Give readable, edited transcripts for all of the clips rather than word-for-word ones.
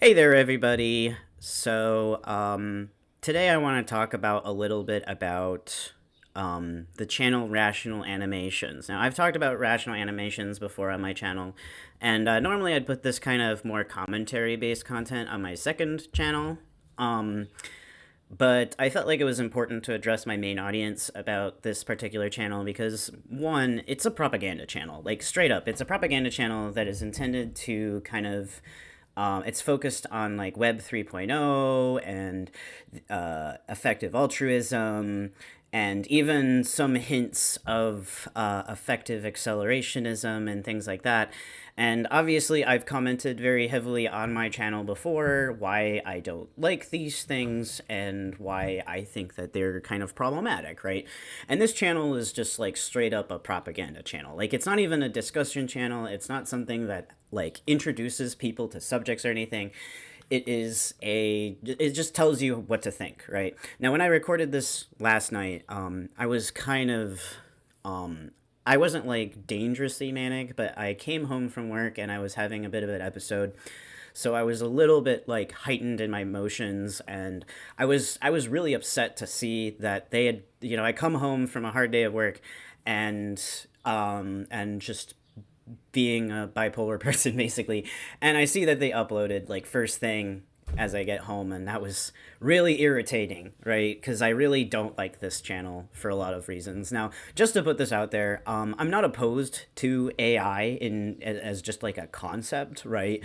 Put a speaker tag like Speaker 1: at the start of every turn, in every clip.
Speaker 1: Hey there, everybody. Today I want to talk about a little bit about the channel Rational Animations. Now, I've talked about Rational Animations before on my channel, and normally I'd put this kind of more commentary-based content on my second channel. Um, but I felt like it was important to address my main audience about this particular channel because, one, it's a propaganda channel. Like, straight up, it's a propaganda channel that is intended to kind of it's focused on like Web 3.0 and effective altruism, and even some hints of effective accelerationism and things like that. And obviously, I've commented very heavily on my channel before why I don't like these things and why I think that they're kind of problematic, right? And this channel is just like straight up a propaganda channel. Like, it's not even a discussion channel, it's not something that like introduces people to subjects or anything. It just tells you what to think, right? Now, when I recorded this last night, I was kind of I wasn't like dangerously manic, but I came home from work and I was having a bit of an episode. So I was a little bit like heightened in my emotions, and I was really upset to see that they had, I come home from a hard day of work, and just being a bipolar person basically, and I see that they uploaded like first thing as I get home, and that was really irritating, right? Because I really don't like this channel for a lot of reasons. Now, just to put this out there, I'm not opposed to AI in as just like a concept, right?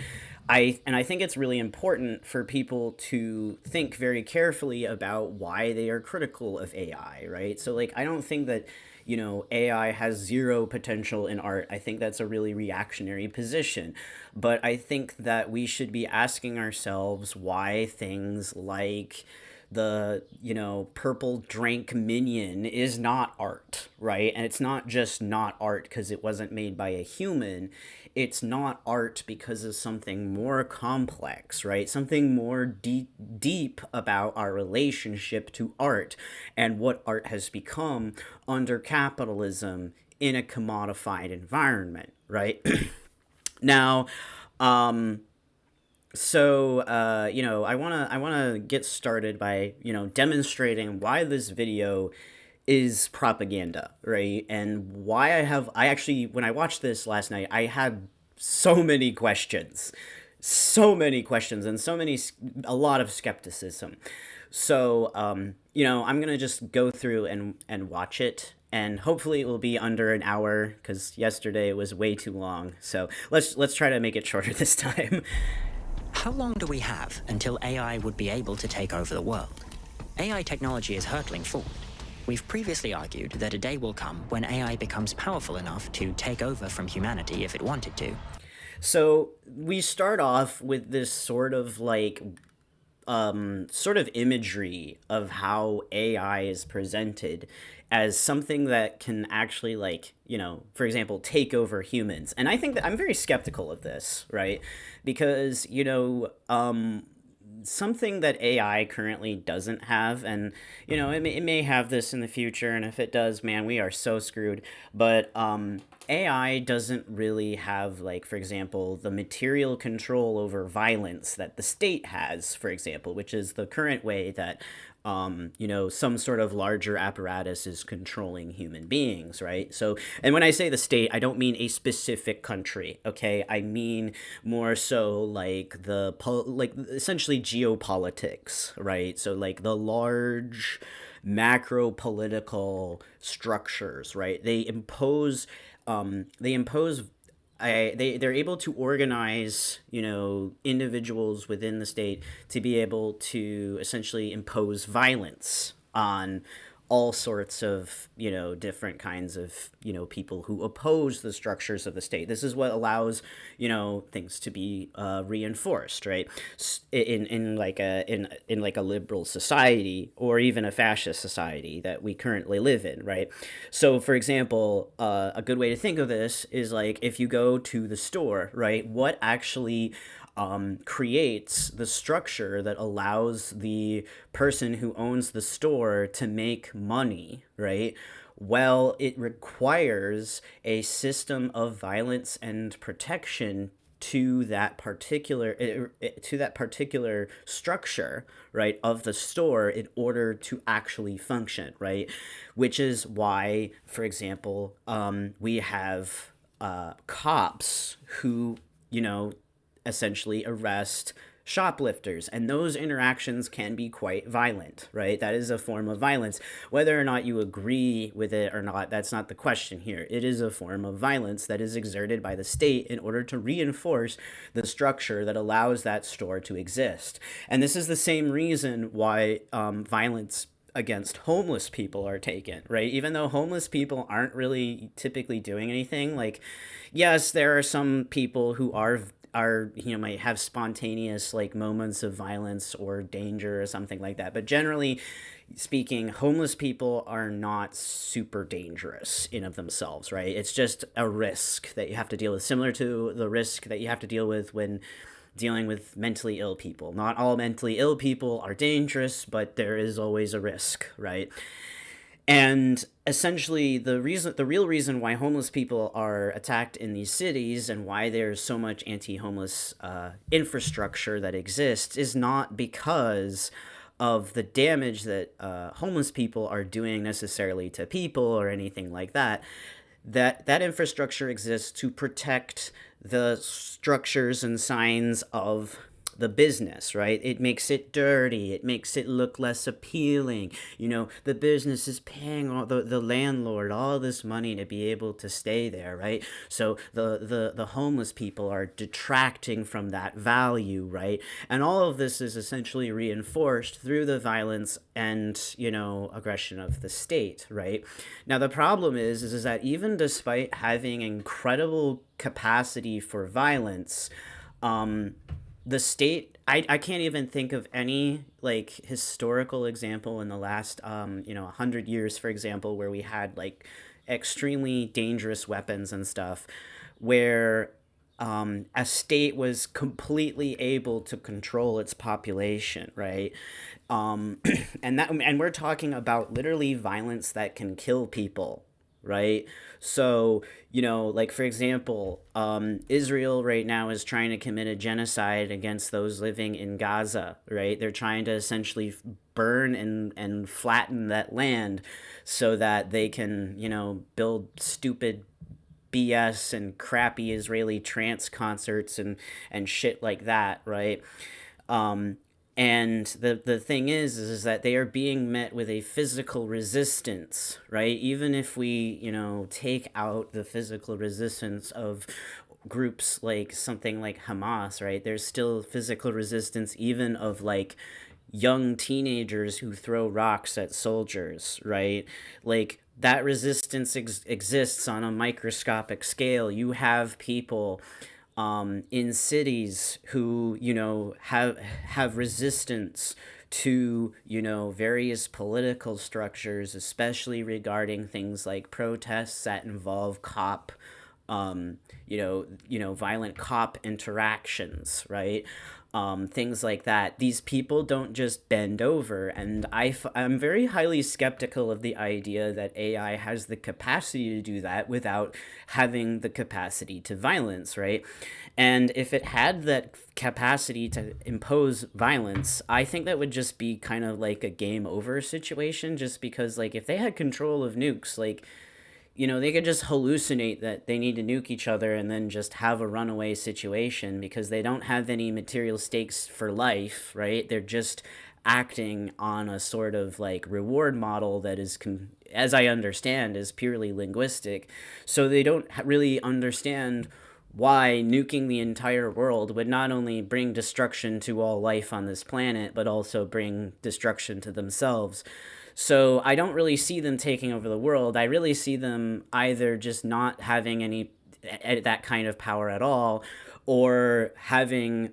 Speaker 1: I think it's really important for people to think very carefully about why they are critical of AI, right? So like, I don't think that AI has zero potential in art. I think that's a really reactionary position. But I think that we should be asking ourselves why things like the, purple drink minion is not art, right? And it's not just not art because it wasn't made by a human. It's not art because of something more complex, right? Something more deep about our relationship to art and what art has become under capitalism in a commodified environment, right? Now, I wanna get started by demonstrating why this video is propaganda, right? And why I actually, when I watched this last night, I had so many questions, and a lot of skepticism. So, I'm gonna just go through and watch it, and hopefully it will be under an hour because yesterday it was way too long. So let's try to make it shorter this time.
Speaker 2: How long do we have until AI would be able to take over the world? AI technology is hurtling forward. We've previously argued that a day will come when AI becomes powerful enough to take over from humanity if it wanted to.
Speaker 1: So we start off with this sort of like sort of imagery of how AI is presented as something that can actually, like, for example, take over humans. And I think that I'm very skeptical of this, right? Because, something that AI currently doesn't have, and it may have this in the future, and if it does, man, we are so screwed. But AI doesn't really have, like, for example, the material control over violence that the state has, for example, which is the current way that some sort of larger apparatus is controlling human beings, right? So, and when I say the state, I don't mean a specific country, okay? I mean more so like like essentially geopolitics, right? So like the large macro political structures, right? They impose they're able to organize individuals within the state to be able to essentially impose violence on all sorts of different kinds of people who oppose the structures of the state. This is what allows things to be reinforced, right? In like a liberal society or even a fascist society that we currently live in, right? So, for example, a good way to think of this is like if you go to the store, right? What actually creates the structure that allows the person who owns the store to make money, right? Well, it requires a system of violence and protection to that particular structure, right, of the store in order to actually function, right? Which is why, for example, we have cops who, you know, essentially arrest shoplifters, and those interactions can be quite violent, right? That is a form of violence. Whether or not you agree with it or not, that's not the question here. It is a form of violence that is exerted by the state in order to reinforce the structure that allows that store to exist. And this is the same reason why violence against homeless people are taken, right? Even though homeless people aren't really typically doing anything, like, yes, there are some people who are, you know, might have spontaneous like moments of violence or danger or something like that, but generally speaking, homeless people are not super dangerous in of themselves, right? It's just a risk that you have to deal with, similar to the risk that you have to deal with when dealing with mentally ill people. Not all mentally ill people are dangerous, but there is always a risk, right? And essentially, the real reason why homeless people are attacked in these cities and why there's so much anti-homeless infrastructure that exists is not because of the damage that homeless people are doing necessarily to people or anything like that. That infrastructure exists to protect the structures and signs of the business, right? It makes it dirty. It makes it look less appealing. You know, the business is paying all the landlord all this money to be able to stay there, right? So the homeless people are detracting from that value, right? And all of this is essentially reinforced through the violence and, you know, aggression of the state, right? Now the problem is that even despite having incredible capacity for violence, the state, I can't even think of any like historical example in the last 100 years, for example, where we had like extremely dangerous weapons and stuff, where a state was completely able to control its population, right? um, and we're talking about literally violence that can kill people, right? So, you know, like for example, Israel right now is trying to commit a genocide against those living in Gaza, right? They're trying to essentially burn and flatten that land so that they can, you know, build stupid BS and crappy Israeli trance concerts and shit like that, right? Um, and the thing is that they are being met with a physical resistance, right? Even if we, you know, take out the physical resistance of groups like something like Hamas, right? There's still physical resistance even of like young teenagers who throw rocks at soldiers, right? Like that resistance exists on a microscopic scale. You have people in cities who, you know, have resistance to, you know, various political structures, especially regarding things like protests that involve cop violent cop interactions, right? Things like that. These people don't just bend over, and I'm very highly skeptical of the idea that AI has the capacity to do that without having the capacity to violence, right? And if it had that capacity to impose violence, I think that would just be kind of like a game over situation, just because, like, if they had control of nukes, like, you know, they could just hallucinate that they need to nuke each other and then just have a runaway situation because they don't have any material stakes for life, right? They're just acting on a sort of like reward model that is, as I understand, is purely linguistic. So they don't really understand why nuking the entire world would not only bring destruction to all life on this planet, but also bring destruction to themselves. So I don't really see them taking over the world. I really see them either just not having any that kind of power at all, or having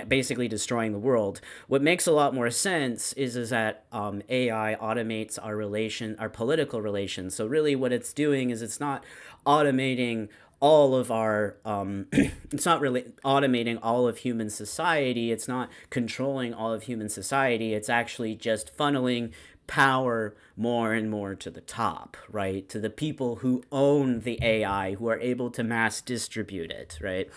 Speaker 1: basically destroying the world. What makes a lot more sense is that AI automates our political relations. So really, what it's doing is it's not automating all of our it's not really automating all of human society. It's not controlling all of human society. It's actually just funneling power more and more to the top, right? To the people who own the AI, who are able to mass distribute it, right?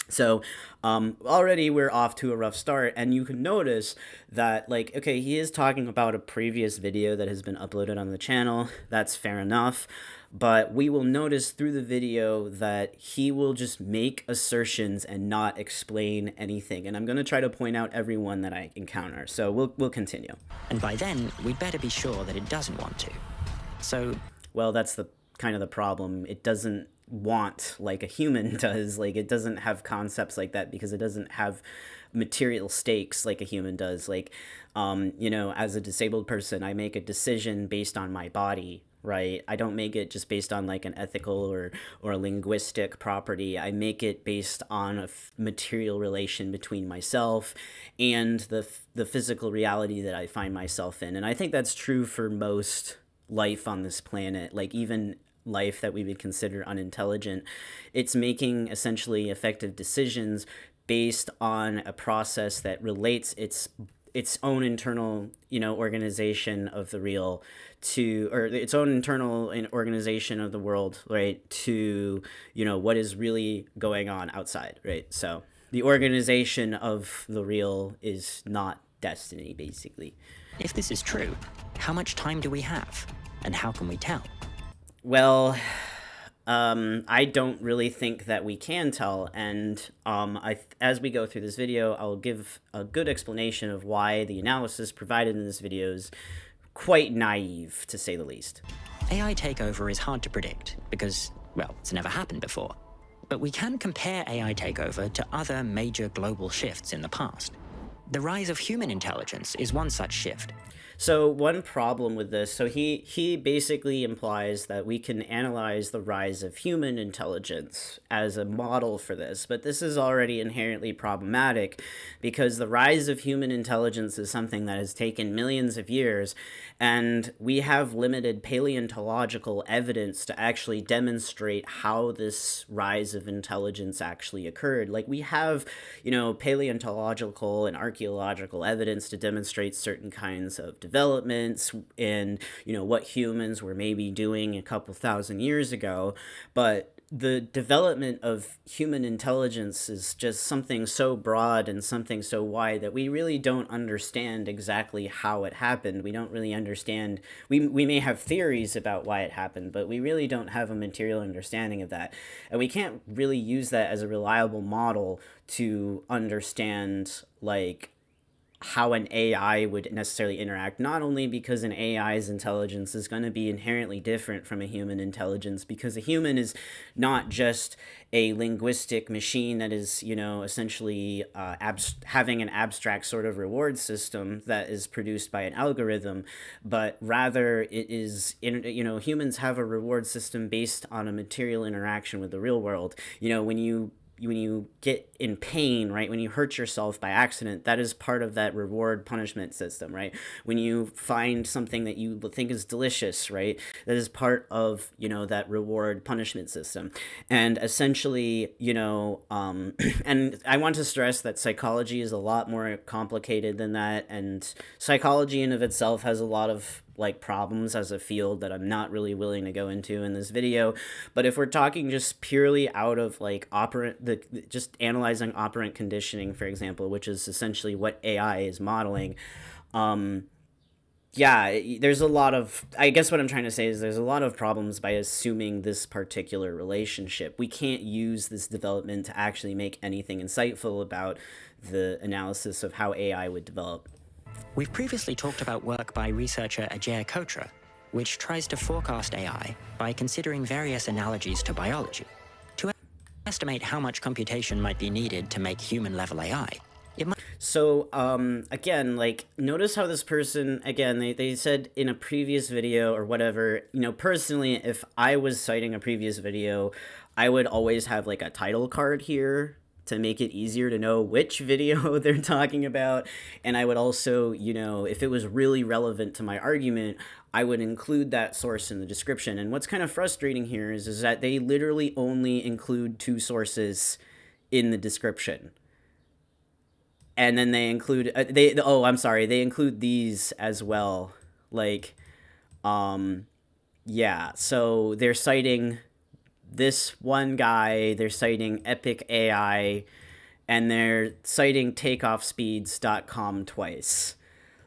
Speaker 1: So already we're off to a rough start, and you can notice that, like, okay, he is talking about a previous video that has been uploaded on the channel. That's fair enough. But we will notice through the video that he will just make assertions and not explain anything. And I'm going to try to point out every one that I encounter. So we'll continue.
Speaker 2: And by then, we'd better be sure that it doesn't want to. So,
Speaker 1: well, that's the kind of the problem. It doesn't want like a human does. Like, it doesn't have concepts like that because it doesn't have material stakes like a human does. Like, you know, as a disabled person, I make a decision based on my body, right? I don't make it just based on like an ethical or a linguistic property. I make it based on a material relation between myself and the physical reality that I find myself in. And I think that's true for most life on this planet. Like, even life that we would consider unintelligent, it's making essentially effective decisions based on a process that relates its own internal, you know, organization of the real to, or its own internal organization of the world, right, to, you know, what is really going on outside, right? So the organization of the real is not destiny, basically.
Speaker 2: if this is true, how much time do we have? And how can we tell?
Speaker 1: Well, I don't really think that we can tell, and as we go through this video, I'll give a good explanation of why the analysis provided in this video is quite naive, to say the least.
Speaker 2: AI takeover is hard to predict because, well, it's never happened before. But we can compare AI takeover to other major global shifts in the past. The rise of human intelligence is one such shift.
Speaker 1: So one problem with this, so he basically implies that we can analyze the rise of human intelligence as a model for this, but this is already inherently problematic because the rise of human intelligence is something that has taken millions of years, and we have limited paleontological evidence to actually demonstrate how this rise of intelligence actually occurred. Like, we have, you know, paleontological and archaeological evidence to demonstrate certain kinds of developments and, you know, what humans were maybe doing a couple thousand years ago, but the development of human intelligence is just something so broad and something so wide that we really don't understand exactly how it happened. We don't really understand. We may have theories about why it happened, but we really don't have a material understanding of that. And we can't really use that as a reliable model to understand, like, how an AI would necessarily interact, not only because an AI's intelligence is going to be inherently different from a human intelligence, because a human is not just a linguistic machine that is, you know, essentially having an abstract sort of reward system that is produced by an algorithm, but rather it is, you know, humans have a reward system based on a material interaction with the real world. You know, when you get in pain, right, when you hurt yourself by accident, that is part of that reward punishment system, right? When you find something that you think is delicious, right, that is part of, you know, that reward punishment system. And essentially, you know, and I want to stress that psychology is a lot more complicated than that, and psychology in of itself has a lot of like problems as a field that I'm not really willing to go into in this video. But if we're talking just purely out of like just analyzing operant conditioning, for example, which is essentially what AI is modeling, yeah, there's a lot of, I guess what I'm trying to say is there's a lot of problems by assuming this particular relationship. We can't use this development to actually make anything insightful about the analysis of how AI would develop.
Speaker 2: We've previously talked about work by researcher Ajay Kotra, which tries to forecast AI by considering various analogies to biology. To estimate how much computation might be needed to make human-level AI, it might...
Speaker 1: So, again, like, notice how this person, again, they said in a previous video or whatever, you know, personally, if I was citing a previous video, I would always have, like, a title card here to make it easier to know which video they're talking about. And I would also, you know, if it was really relevant to my argument, I would include that source in the description. And what's kind of frustrating here is that they literally only include 2 sources in the description. And then they include, they include these as well. Like, yeah, so they're citing this one guy, they're citing Epic AI, and they're citing takeoffspeeds.com twice.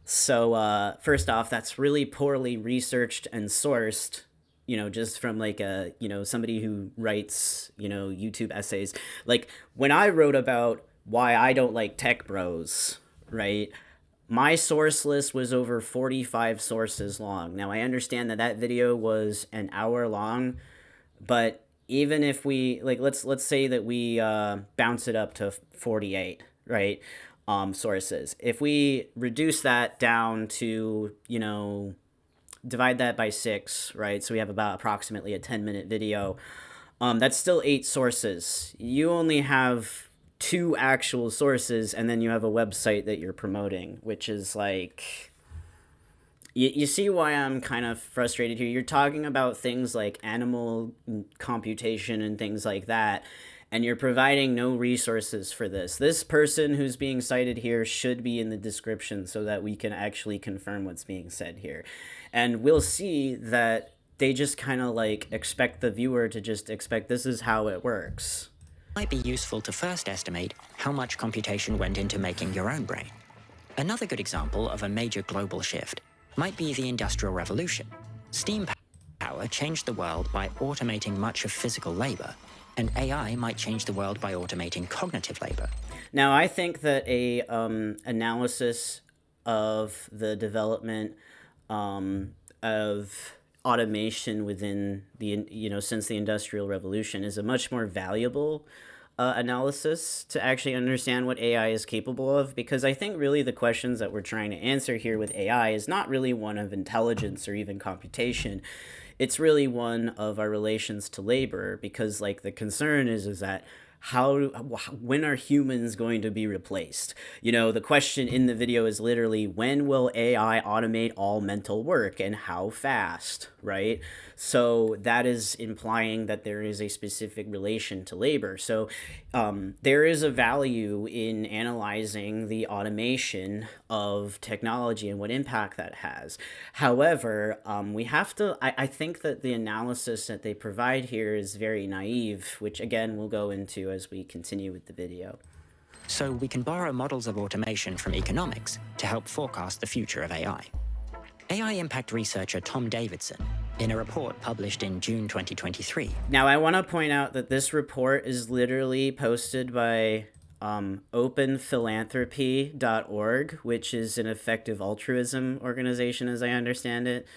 Speaker 1: So first off, that's really poorly researched and sourced, just from like somebody who writes, YouTube essays. Like when I wrote about why I don't like tech bros, right? My source list was over 45 sources long. Now I understand that that video was an hour long, but even if we like let's say that we bounce it up to 48, right? Sources. If we reduce that down to, divide that by 6, right? So we have about approximately a 10-minute video. That's still 8 sources. You only have 2 actual sources, and then you have a website that you're promoting, which is like, you see why I'm kind of frustrated here. You're talking about things like animal computation and things like that, and you're providing no resources for this. This person who's being cited here should be in the description so that we can actually confirm what's being said here. And we'll see that they just kind of like expect the viewer to just expect this is how it works.
Speaker 2: It might be useful to first estimate how much computation went into making your own brain. Another good example of a major global shift might be the Industrial Revolution. Steam power changed the world by automating much of physical labor, and AI might change the world by automating cognitive labor.
Speaker 1: Now, I think that a analysis of the development of automation within the since the Industrial Revolution is a much more valuable analysis to actually understand what AI is capable of, because I think really the questions that we're trying to answer here with AI is not really one of intelligence or even computation. It's really one of our relations to labor, because like the concern is that when are humans going to be replaced? The question in the video is literally, when will AI automate all mental work and how fast, right? So that is implying that there is a specific relation to labor. So there is a value in analyzing the automation of technology and what impact that has. However, we have to, I think that the analysis that they provide here is very naive, which again we'll go into as we continue with the video.
Speaker 2: So we can borrow models of automation from economics to help forecast the future of AI. AI impact researcher Tom Davidson, in a report published in June 2023.
Speaker 1: Now, I want to point out that this report is literally posted by openphilanthropy.org, which is an effective altruism organization, as I understand it.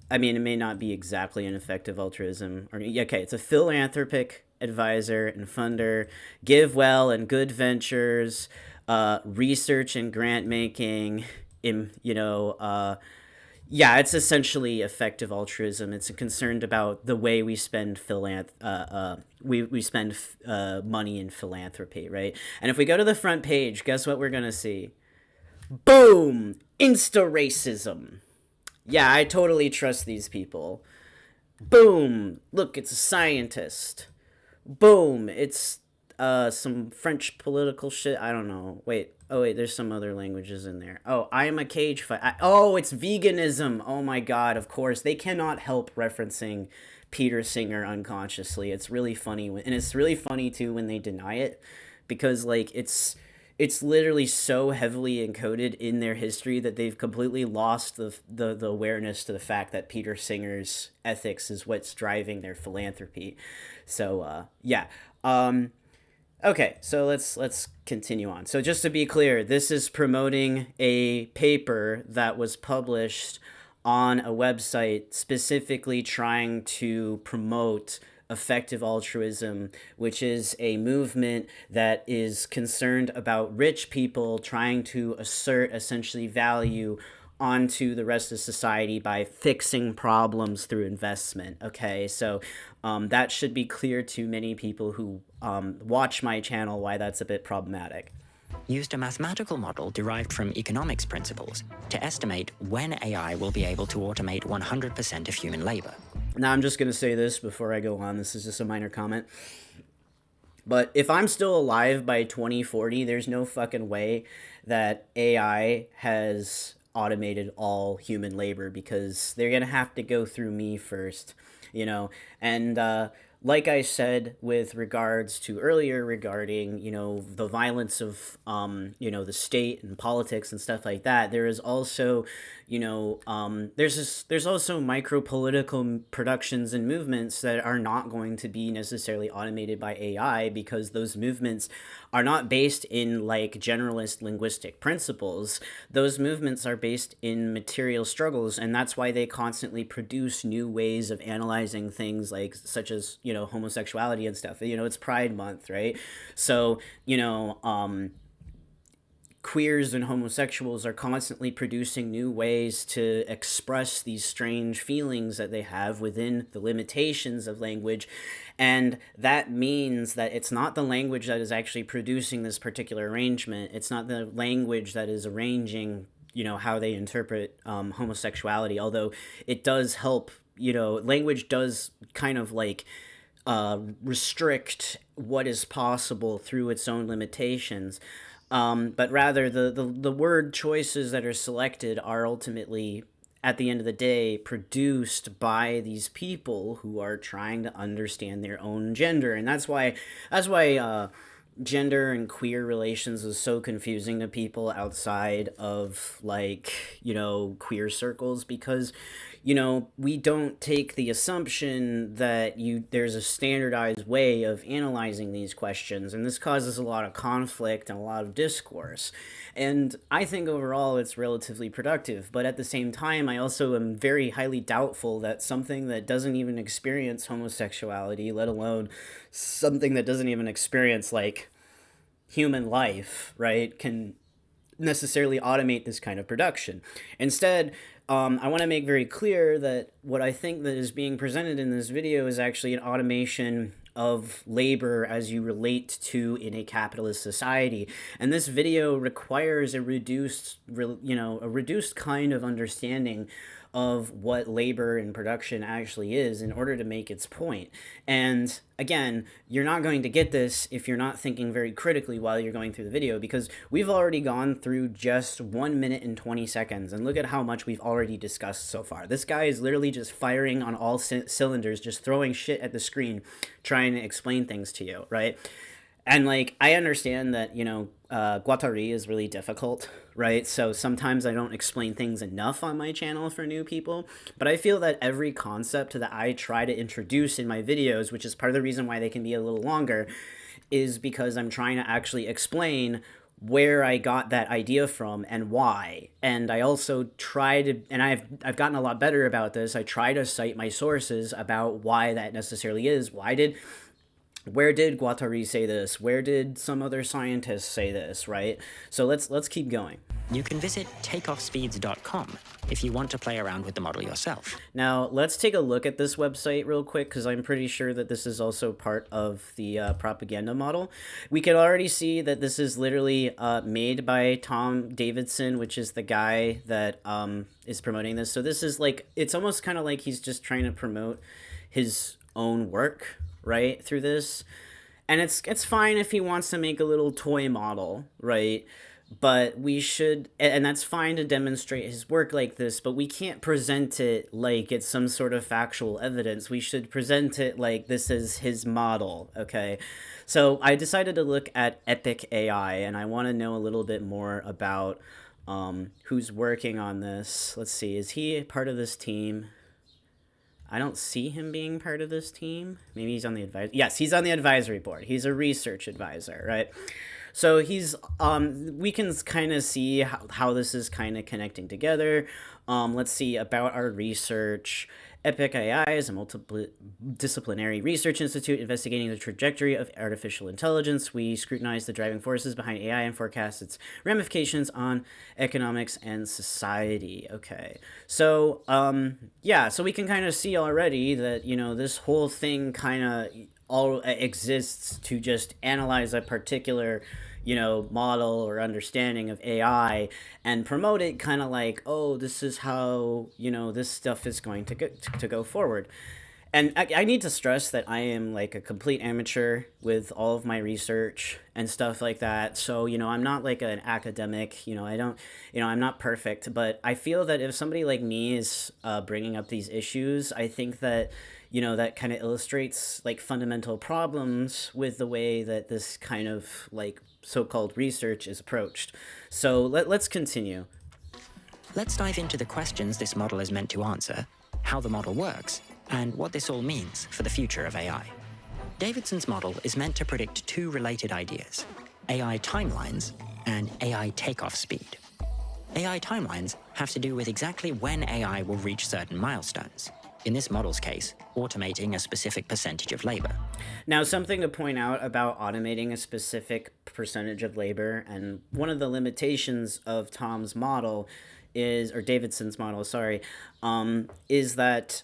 Speaker 1: It may not be exactly an effective altruism. It's a philanthropic advisor and funder, give well and good ventures, research and grant making, it's essentially effective altruism. It's concerned about the way we spend money in philanthropy, right? And if we go to the front page, guess what we're gonna see? Boom! Insta-racism. Yeah, I totally trust these people. Boom! Look, it's a scientist. Boom! It's some French political shit. I don't know. Wait, there's some other languages in there. Oh, I am a cage fight. Oh, it's veganism. Oh my god, of course. They cannot help referencing Peter Singer unconsciously. It's really funny, and it's really funny too when they deny it, because like it's literally so heavily encoded in their history that they've completely lost the awareness to the fact that Peter Singer's ethics is what's driving their philanthropy. So okay, so let's continue on. So just to be clear, this is promoting a paper that was published on a website specifically trying to promote effective altruism, which is a movement that is concerned about rich people trying to assert essentially value onto the rest of society by fixing problems through investment. Okay, so that should be clear to many people who watch my channel why that's a bit problematic.
Speaker 2: Used a mathematical model derived from economics principles to estimate when AI will be able to automate 100% of human labor.
Speaker 1: Now, I'm just going to say this before I go on. This is just a minor comment. But if I'm still alive by 2040, there's no fucking way that AI has automated all human labor, because they're going to have to go through me first, you know? And like I said with regards to earlier regarding, the violence of, the state and politics and stuff like that, there is also, there's also micro political productions and movements that are not going to be necessarily automated by AI, because those movements are not based in like generalist linguistic principles. Those movements are based in material struggles, and that's why they constantly produce new ways of analyzing things, like such as homosexuality and stuff. It's Pride Month, right? So queers and homosexuals are constantly producing new ways to express these strange feelings that they have within the limitations of language. And that means that it's not the language that is actually producing this particular arrangement. It's not the language that is arranging, how they interpret homosexuality, although it does help. Language does kind of like restrict what is possible through its own limitations. But rather, the word choices that are selected are ultimately, at the end of the day, produced by these people who are trying to understand their own gender. And that's why gender and queer relations is so confusing to people outside of, like, queer circles, because we don't take the assumption that there's a standardized way of analyzing these questions, and this causes a lot of conflict and a lot of discourse. And I think overall it's relatively productive, but at the same time I also am very highly doubtful that something that doesn't even experience homosexuality, let alone something that doesn't even experience like human life, right, can necessarily automate this kind of production. Instead, I want to make very clear that what I think that is being presented in this video is actually an automation of labor as you relate to in a capitalist society. And this video requires a reduced kind of understanding of what labor and production actually is in order to make its point. And again, you're not going to get this if you're not thinking very critically while you're going through the video, because we've already gone through just 1 minute and 20 seconds, and look at how much we've already discussed so far. This guy is literally just firing on all cylinders, just throwing shit at the screen, trying to explain things to you, right? And like, I understand that, Guattari is really difficult, right? So sometimes I don't explain things enough on my channel for new people, but I feel that every concept that I try to introduce in my videos, which is part of the reason why they can be a little longer, is because I'm trying to actually explain where I got that idea from and why. And I also try to, and I've gotten a lot better about this, I try to cite my sources about why that necessarily is. Where did Guattari say this? Where did some other scientists say this, right? So let's keep going.
Speaker 2: You can visit takeoffspeeds.com if you want to play around with the model yourself.
Speaker 1: Now, let's take a look at this website real quick, because I'm pretty sure that this is also part of the propaganda model. We can already see that this is literally made by Tom Davidson, which is the guy that is promoting this. So this is like, it's almost kind of like he's just trying to promote his own work, right, through this. And it's fine if he wants to make a little toy model, right? But we should, and that's fine to demonstrate his work like this, but we can't present it like it's some sort of factual evidence. We should present it like this is his model, okay? So I decided to look at Epic AI, and I want to know a little bit more about who's working on this. Let's see, is he part of this team? I don't see him being part of this team. Maybe he's on the advisory. Yes, he's on the advisory board. He's a research advisor, right? So he's, we can kind of see how this is kind of connecting together. Let's see about our research. Epic AI is a multidisciplinary research institute investigating the trajectory of artificial intelligence. We scrutinize the driving forces behind AI and forecast its ramifications on economics and society. Okay, so yeah, so we can kind of see already that, this whole thing kind of all exists to just analyze a particular model or understanding of AI and promote it kind of like, oh, this is how, this stuff is going to go forward. And I need to stress that I am like a complete amateur with all of my research and stuff like that. So, I'm not like an academic, I don't, I'm not perfect, but I feel that if somebody like me is bringing up these issues, I think that, that kind of illustrates like fundamental problems with the way that this kind of like so-called research is approached. So let's continue.
Speaker 2: Let's dive into the questions this model is meant to answer, how the model works, and what this all means for the future of AI. Davidson's model is meant to predict two related ideas: AI timelines and AI takeoff speed. AI timelines have to do with exactly when AI will reach certain milestones. In this model's case, automating a specific percentage of labor.
Speaker 1: Now, something to point out about automating a specific percentage of labor, and one of the limitations of Tom's model or Davidson's model, sorry, is that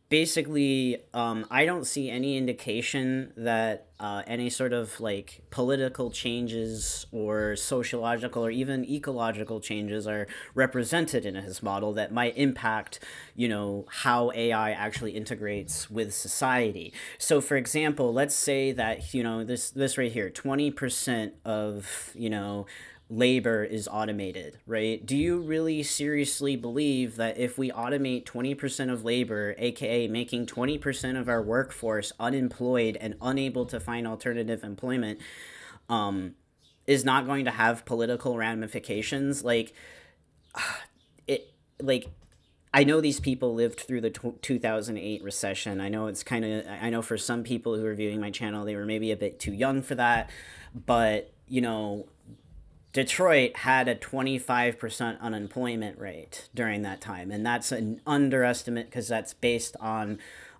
Speaker 1: basically, I don't see any indication that any sort of like political changes or sociological or even ecological changes are represented in his model that might impact, how AI actually integrates with society. So, for example, let's say that, this right here, 20% of, labor is automated, right? Do you really seriously believe that if we automate 20% of labor, aka making 20% of our workforce unemployed and unable to find alternative employment, is not going to have political ramifications? Like, like, I know these people lived through the 2008 recession. I know for some people who are viewing my channel, they were maybe a bit too young for that, but, Detroit had a 25% unemployment rate during that time, and that's an underestimate because that's based on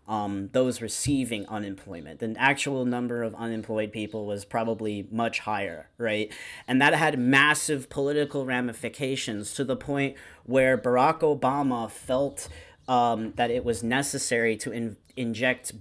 Speaker 1: those receiving unemployment. The actual number of unemployed people was probably much higher, right? And that had massive political ramifications to the point where Barack Obama felt that it was necessary to inject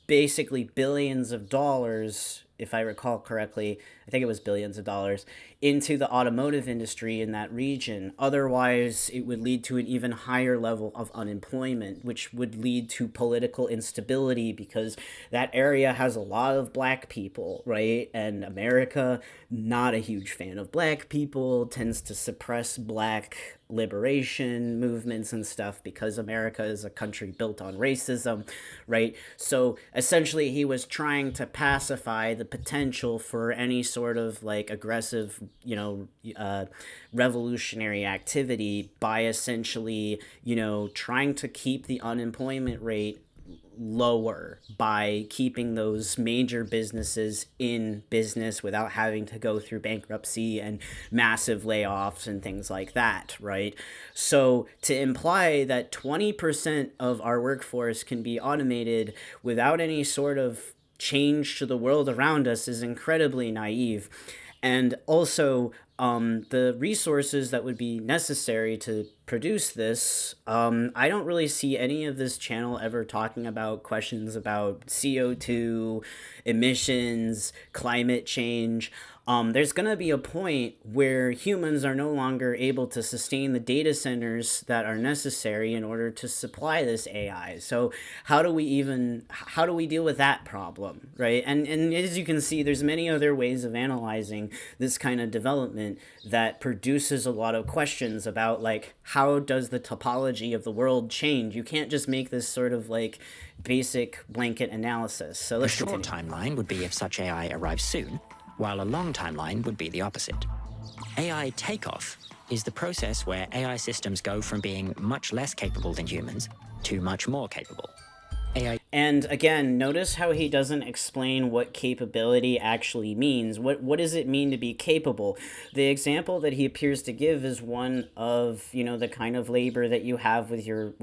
Speaker 1: basically billions of dollars, if I recall correctly, I think it was billions of dollars, into the automotive industry in that region. Otherwise, it would lead to an even higher level of unemployment, which would lead to political instability because that area has a lot of black people, right? And America, not a huge fan of black people, tends to suppress black liberation movements and stuff because America is a country built on racism, right? So essentially he was trying to pacify the potential for any sort of like aggressive, revolutionary activity by essentially, trying to keep the unemployment rate lower by keeping those major businesses in business without having to go through bankruptcy and massive layoffs and things like that, right? So to imply that 20% of our workforce can be automated without any sort of change to the world around us is incredibly naive. And also, the resources that would be necessary to produce this, I don't really see any of this channel ever talking about questions about CO2, emissions, climate change. There's going to be a point where humans are no longer able to sustain the data centers that are necessary in order to supply this AI. So how do we deal with that problem, right? And as you can see, there's many other ways of analyzing this kind of development that produces a lot of questions about like, how does the topology of the world change? You can't just make this sort of like basic blanket analysis. So let's continue.
Speaker 2: A short timeline would be if such AI arrives soon, while a long timeline would be the opposite. AI takeoff is the process where AI systems go from being much less capable than humans to much more capable.
Speaker 1: And again, notice how he doesn't explain what capability actually means. What does it mean to be capable? The example that he appears to give is one of, the kind of labor that you have with your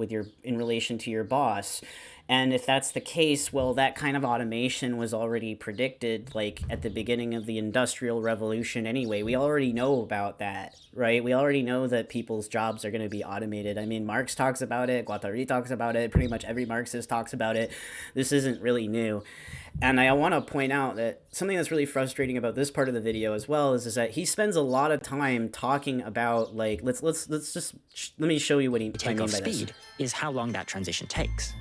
Speaker 1: in relation to your boss. And if that's the case, well, that kind of automation was already predicted, like, at the beginning of the Industrial Revolution anyway. We already know about that, right? We already know that people's jobs are going to be automated. I mean, Marx talks about it, Guattari talks about it, pretty much every Marxist talks about it. This isn't really new. And I want to point out that something that's really frustrating about this part of the video as well is that he spends a lot of time talking about, like, let me show you what I mean by this.
Speaker 2: Takeoff speed is how long that transition takes.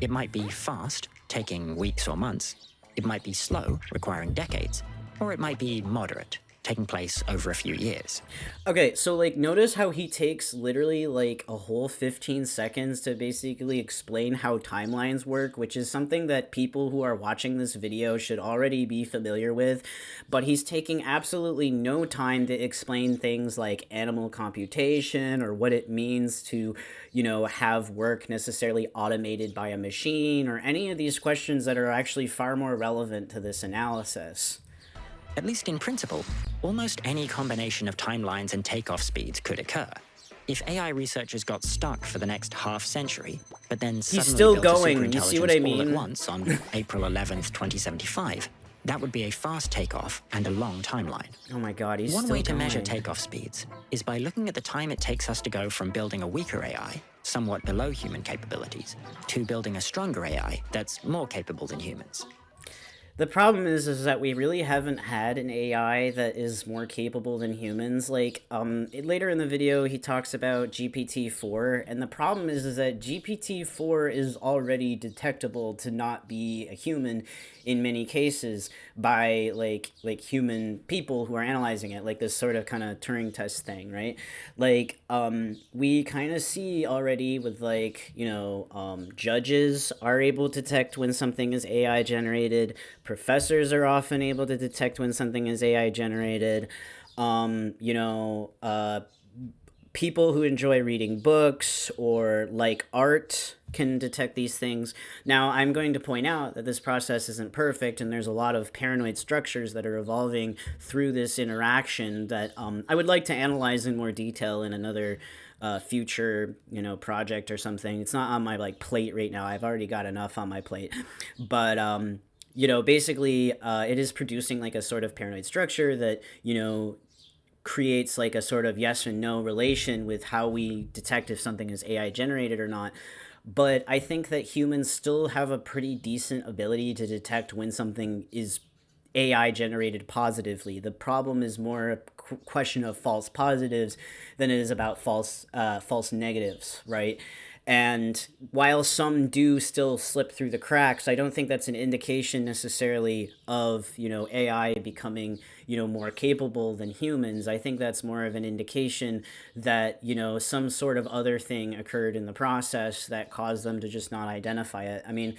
Speaker 2: It might be fast, taking weeks or months. It might be slow, requiring decades. Or it might be moderate, taking place over a few years.
Speaker 1: Okay, so like notice how he takes literally like a whole 15 seconds to basically explain how timelines work, which is something that people who are watching this video should already be familiar with, but he's taking absolutely no time to explain things like animal computation or what it means to, have work necessarily automated by a machine or any of these questions that are actually far more relevant to this analysis.
Speaker 2: At least in principle, almost any combination of timelines and takeoff speeds could occur. If AI researchers got stuck for the next half-century, but then suddenly
Speaker 1: still
Speaker 2: built
Speaker 1: going,
Speaker 2: a
Speaker 1: you see what I
Speaker 2: superintelligence all at
Speaker 1: mean?
Speaker 2: once on April 11th, 2075, that would be a fast takeoff and a long timeline.
Speaker 1: Oh my god, he's
Speaker 2: One
Speaker 1: still
Speaker 2: way to
Speaker 1: going.
Speaker 2: measure takeoff speeds is by looking at the time it takes us to go from building a weaker AI, somewhat below human capabilities, to building a stronger AI that's more capable than humans.
Speaker 1: The problem is that we really haven't had an AI that is more capable than humans. Like, later in the video, he talks about GPT-4, and the problem is that GPT-4 is already detectable to not be a human in many cases by like human people who are analyzing it, like this sort of kind of Turing test thing, right? Like, we kind of see already with like, judges are able to detect when something is AI generated. Professors are often able to detect when something is AI generated. People who enjoy reading books or like art can detect these things. Now, I'm going to point out that this process isn't perfect, and there's a lot of paranoid structures that are evolving through this interaction that I would like to analyze in more detail in another future, project or something. It's not on my like plate right now. I've already got enough on my plate, but basically, it is producing like a sort of paranoid structure that creates like a sort of yes and no relation with how we detect if something is AI generated or not. But I think that humans still have a pretty decent ability to detect when something is AI generated positively. The problem is more a question of false positives than it is about false negatives, right? And while some do still slip through the cracks, I don't think that's an indication necessarily of, AI becoming, more capable than humans. I think that's more of an indication that, some sort of other thing occurred in the process that caused them to just not identify it. I mean,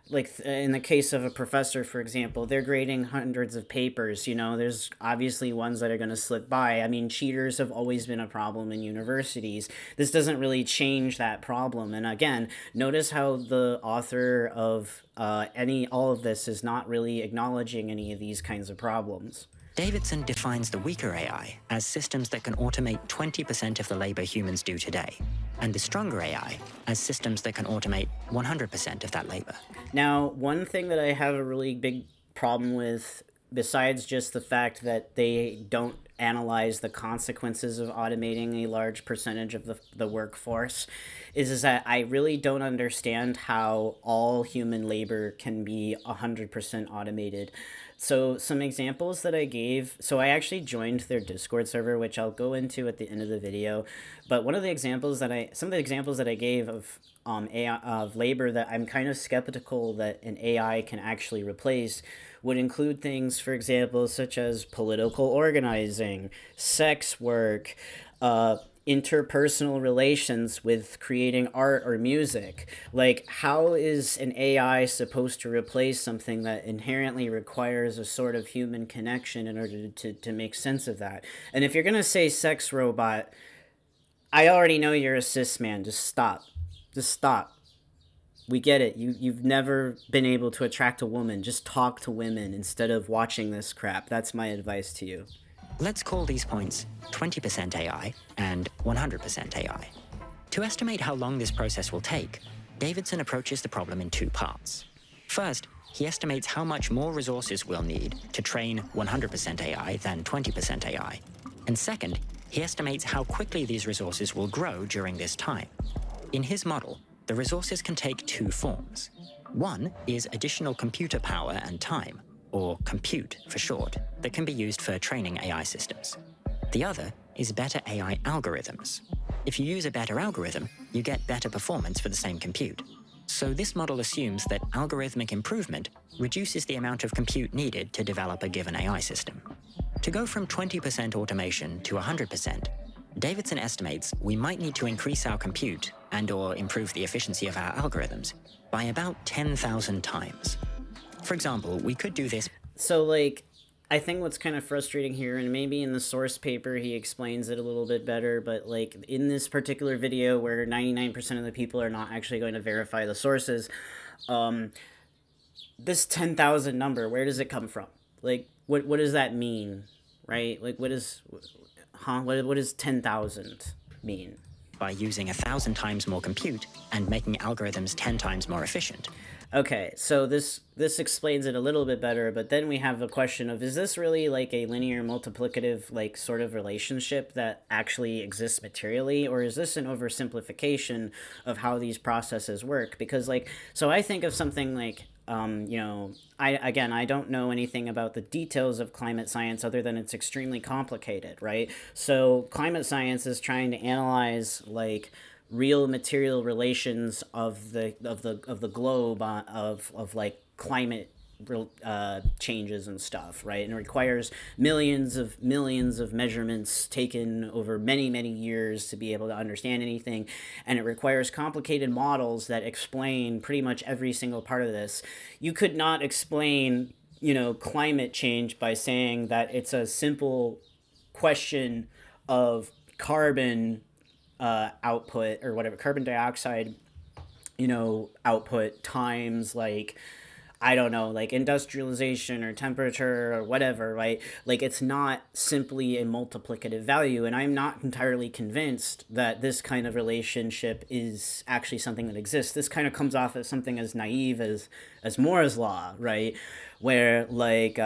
Speaker 1: like in the case of a professor, for example, they're grading hundreds of papers. There's obviously ones that are going to slip by. I mean, cheaters have always been a problem in universities. This doesn't really change that problem. And again, notice how the author of all of this is not really acknowledging any of these kinds of problems.
Speaker 2: Davidson defines the weaker AI as systems that can automate 20% of the labor humans do today, and the stronger AI as systems that can automate 100% of that labor.
Speaker 1: Now, one thing that I have a really big problem with, besides just the fact that they don't analyze the consequences of automating a large percentage of the workforce, is that I really don't understand how all human labor can be 100% automated. So some examples that I gave, so I actually joined their Discord server, which I'll go into at the end of the video. But some of the examples that I gave of AI, of labor that I'm kind of skeptical that an AI can actually replace would include things, for example, such as political organizing, sex work, interpersonal relations with creating art or music. Like, how is an AI supposed to replace something that inherently requires a sort of human connection in order to make sense of that? And if you're going to say sex robot, I already know you're a cis man. Just stop. We get it. You've never been able to attract a woman. Just talk to women instead of watching this crap. That's my advice to you.
Speaker 2: Let's call these points 20% AI and 100% AI. To estimate how long this process will take, Davidson approaches the problem in two parts. First, he estimates how much more resources we'll need to train 100% AI than 20% AI. And second, he estimates how quickly these resources will grow during this time. In his model, the resources can take two forms. One is additional computer power and time, or compute for short, that can be used for training AI systems. The other is better AI algorithms. If you use a better algorithm, you get better performance for the same compute. So this model assumes that algorithmic improvement reduces the amount of compute needed to develop a given AI system. To go from 20% automation to 100%, Davidson estimates we might need to increase our compute and/or improve the efficiency of our algorithms by about 10,000 times. For example, we could do this.
Speaker 1: So, like, I think what's kind of frustrating here, and maybe in the source paper he explains it a little bit better, but like in this particular video where 99% of the people are not actually going to verify the sources, this 10,000 number, where does it come from? Like, what does that mean, right? Like, what does 10,000 mean?
Speaker 2: By using 1,000 times more compute and making algorithms 10 times more efficient.
Speaker 1: Okay, so this explains it a little bit better, but then we have a question of, is this really like a linear multiplicative like sort of relationship that actually exists materially, or is this an oversimplification of how these processes work? Because like, so I think of something like, I don't know anything about the details of climate science other than it's extremely complicated, right? So climate science is trying to analyze like real material relations of the globe, of like climate changes and stuff, right? And it requires millions of measurements taken over many years to be able to understand anything, and it requires complicated models that explain pretty much every single part of this. You could not explain, climate change by saying that it's a simple question of carbon output, or whatever, carbon dioxide, output times, like, I don't know, like industrialization or temperature or whatever, right? Like, it's not simply a multiplicative value, and I'm not entirely convinced that this kind of relationship is actually something that exists. This kind of comes off as something as naive as Moore's law, right? Where like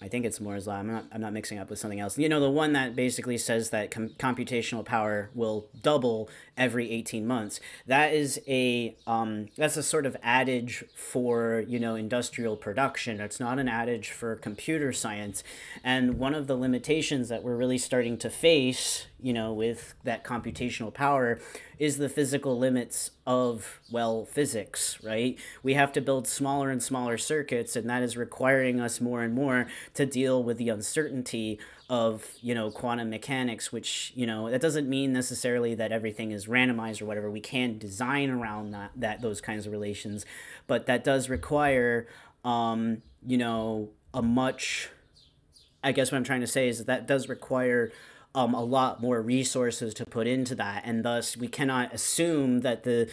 Speaker 1: I think it's Moore's law. I'm not mixing up with something else. The one that basically says that computational power will double every 18 months. That is that's a sort of adage for, industrial production. It's not an adage for computer science. And one of the limitations that we're really starting to face, with that computational power is the physical limits of, well, physics, right? We have to build smaller and smaller circuits, and that is requiring us more and more to deal with the uncertainty of, quantum mechanics, which, that doesn't mean necessarily that everything is randomized or whatever. We can design around those kinds of relations, but that does require, a much, I guess what I'm trying to say is that does require a lot more resources to put into that, and thus we cannot assume that the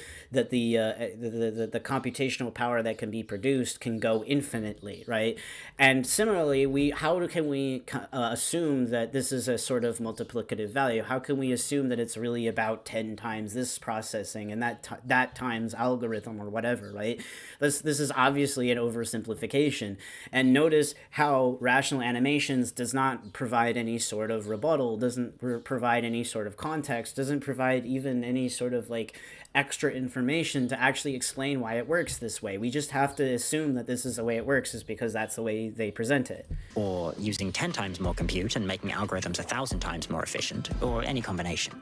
Speaker 1: computational power that can be produced can go infinitely, right? And similarly, how can we assume that this is a sort of multiplicative value? How can we assume that it's really about 10 times this processing and that times algorithm or whatever, right? This is obviously an oversimplification. And notice how rational animations does not provide any sort of rebuttal, doesn't provide any sort of context, doesn't provide even any sort of like extra information to actually explain why it works this way. We just have to assume that this is the way it works is because that's the way they present it.
Speaker 2: Or using 10 times more compute and making algorithms 1,000 times more efficient, or any combination.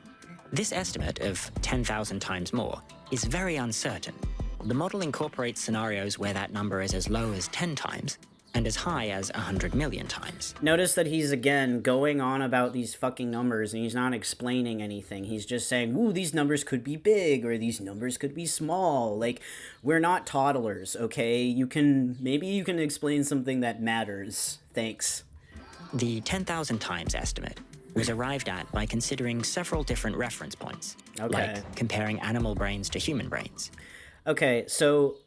Speaker 2: This estimate of 10,000 times more is very uncertain. The model incorporates scenarios where that number is as low as 10 times, and as high as 100 million times.
Speaker 1: Notice that he's, again, going on about these fucking numbers, and he's not explaining anything. He's just saying, ooh, these numbers could be big, or these numbers could be small. Like, we're not toddlers, okay? Maybe you can explain something that matters. Thanks.
Speaker 2: The 10,000 times estimate was arrived at by considering several different reference points, like comparing animal brains to human brains.
Speaker 1: Okay, so,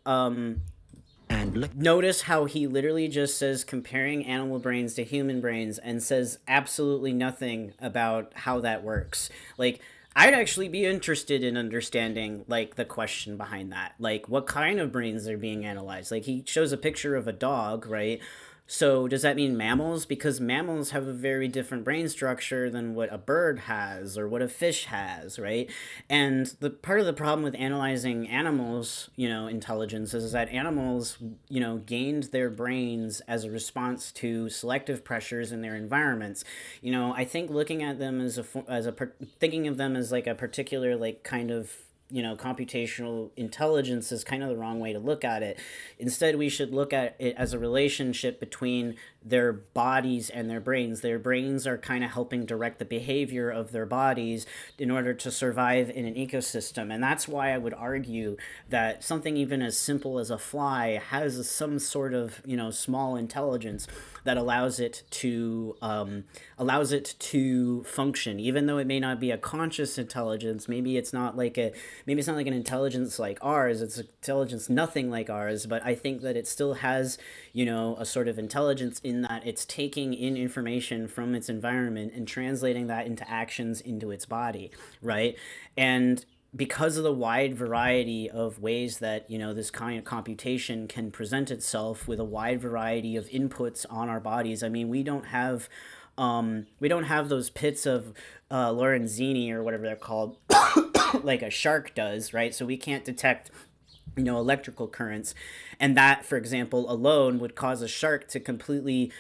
Speaker 2: and
Speaker 1: notice how he literally just says comparing animal brains to human brains and says absolutely nothing about how that works. Like, I'd actually be interested in understanding, like, the question behind that. Like, what kind of brains are being analyzed? Like, he shows a picture of a dog, right? So does that mean mammals? Because mammals have a very different brain structure than what a bird has or what a fish has, right? And the part of the problem with analyzing animals, intelligence is that animals, gained their brains as a response to selective pressures in their environments. I think looking at them thinking of them as like a particular, like, kind of computational intelligence is kind of the wrong way to look at it. Instead, we should look at it as a relationship between their bodies and their brains. Their brains are kind of helping direct the behavior of their bodies in order to survive in an ecosystem. And that's why I would argue that something even as simple as a fly has some sort of, small intelligence that allows it to function, even though it may not be a conscious intelligence. Maybe it's not like an intelligence like ours. It's intelligence nothing like ours, but I think that it still has, a sort of intelligence in that it's taking in information from its environment and translating that into actions into its body, right? And because of the wide variety of ways that this kind of computation can present itself with a wide variety of inputs on our bodies, I mean, we don't have those pits of Lorenzini or whatever they're called like a shark does, right? So we can't detect electrical currents, and that, for example, alone would cause a shark to completely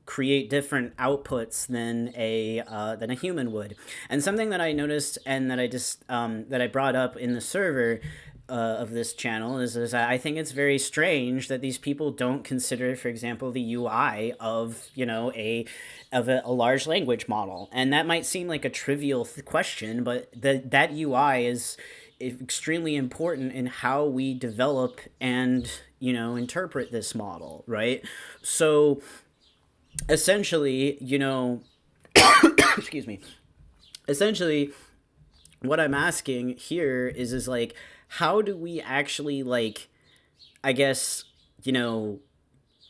Speaker 1: create different outputs than a human would. And something that I noticed and that I brought up in the server of this channel is that I think it's very strange that these people don't consider, for example, the UI of a large language model. And that might seem like a trivial question, but that UI is extremely important in how we develop and interpret this model, right? So essentially, excuse me, essentially what I'm asking here is like, how do we actually, like, I guess,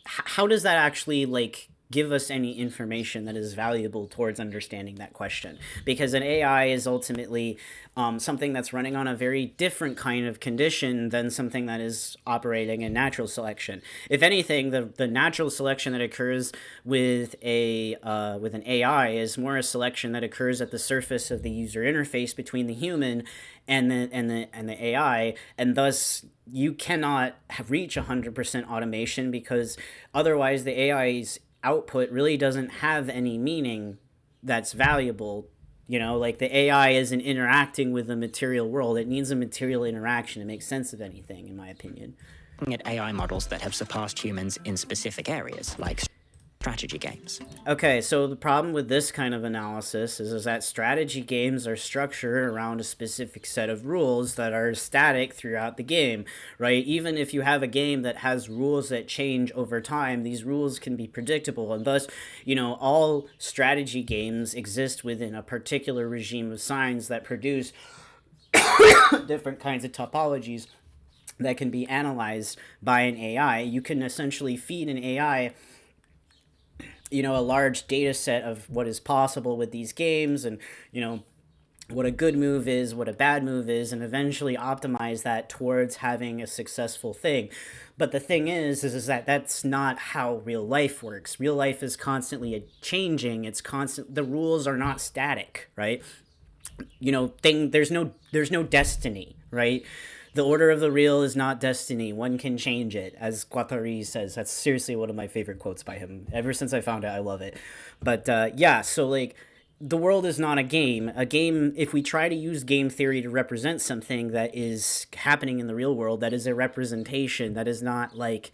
Speaker 1: how does that actually, like, give us any information that is valuable towards understanding that question? Because an AI is ultimately something that's running on a very different kind of condition than something that is operating in natural selection. If anything, the natural selection that occurs with an AI is more a selection that occurs at the surface of the user interface between the human and the AI, and thus you cannot reach 100% automation, because otherwise the AI's output really doesn't have any meaning that's valuable. Like, the AI isn't interacting with the material world. It needs a material interaction to make sense of anything, in my opinion.
Speaker 2: Looking at AI models that have surpassed humans in specific areas, like strategy games.
Speaker 1: Okay, so the problem with this kind of analysis is that strategy games are structured around a specific set of rules that are static throughout the game, right? Even if you have a game that has rules that change over time, these rules can be predictable, and thus, all strategy games exist within a particular regime of signs that produce different kinds of topologies that can be analyzed by an AI. You can essentially feed an AI a large data set of what is possible with these games, and what a good move is, what a bad move is, and eventually optimize that towards having a successful thing. But the thing is that that's not how real life works. Real life is constantly changing. It's constant. The rules are not static, right? There's no destiny, right? The order of the real is not destiny. One can change it, as Guattari says. That's seriously one of my favorite quotes by him. Ever since I found it, I love it. But so, like, the world is not a game. A game, if we try to use game theory to represent something that is happening in the real world, that is a representation. That is not, like,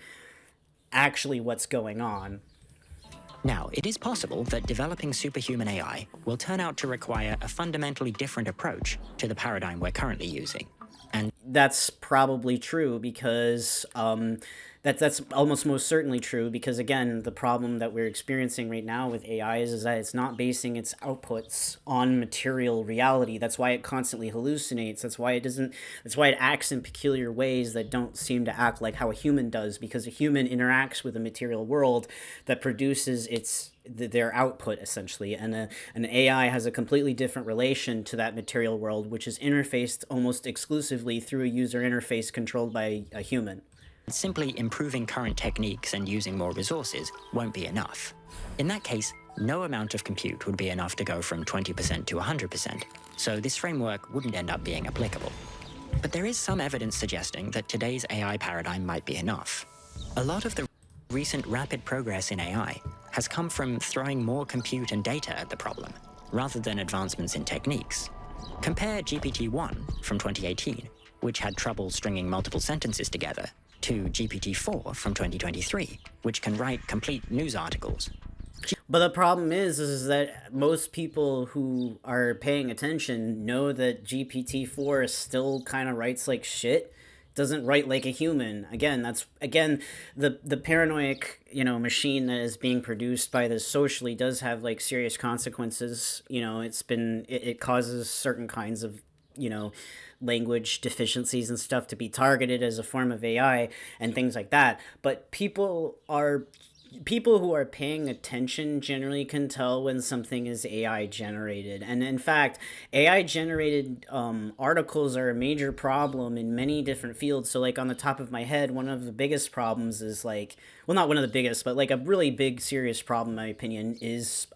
Speaker 1: actually what's going on.
Speaker 2: Now, it is possible that developing superhuman AI will turn out to require a fundamentally different approach to the paradigm we're currently using. And
Speaker 1: that's probably true, because that's almost most certainly true, because, again, the problem that we're experiencing right now with AI is that it's not basing its outputs on material reality. That's why it constantly hallucinates. That's why it acts in peculiar ways that don't seem to act like how a human does, because a human interacts with a material world that produces their output, essentially, and an AI has a completely different relation to that material world, which is interfaced almost exclusively through a user interface controlled by a human.
Speaker 2: simply improving current techniques and using more resources won't be enough. In that case, no amount of compute would be enough to go from 20% to 100%, so this framework wouldn't end up being applicable. But there is some evidence suggesting that today's AI paradigm might be enough. A lot of the recent rapid progress in AI has come from throwing more compute and data at the problem, rather than advancements in techniques. Compare GPT-1 from 2018, which had trouble stringing multiple sentences together, to GPT-4 from 2023, which can write complete news articles.
Speaker 1: But the problem is that most people who are paying attention know that GPT-4 still kind of writes like shit, doesn't write like a human. Again, that's the paranoid, machine that is being produced by this socially does have like serious consequences. It causes certain kinds of, language deficiencies and stuff to be targeted as a form of AI and things like that. But people who are paying attention generally can tell when something is AI generated. And in fact, AI generated articles are a major problem in many different fields. So like on the top of my head, one of the biggest problems is not one of the biggest, but like a really big serious problem, in my opinion, is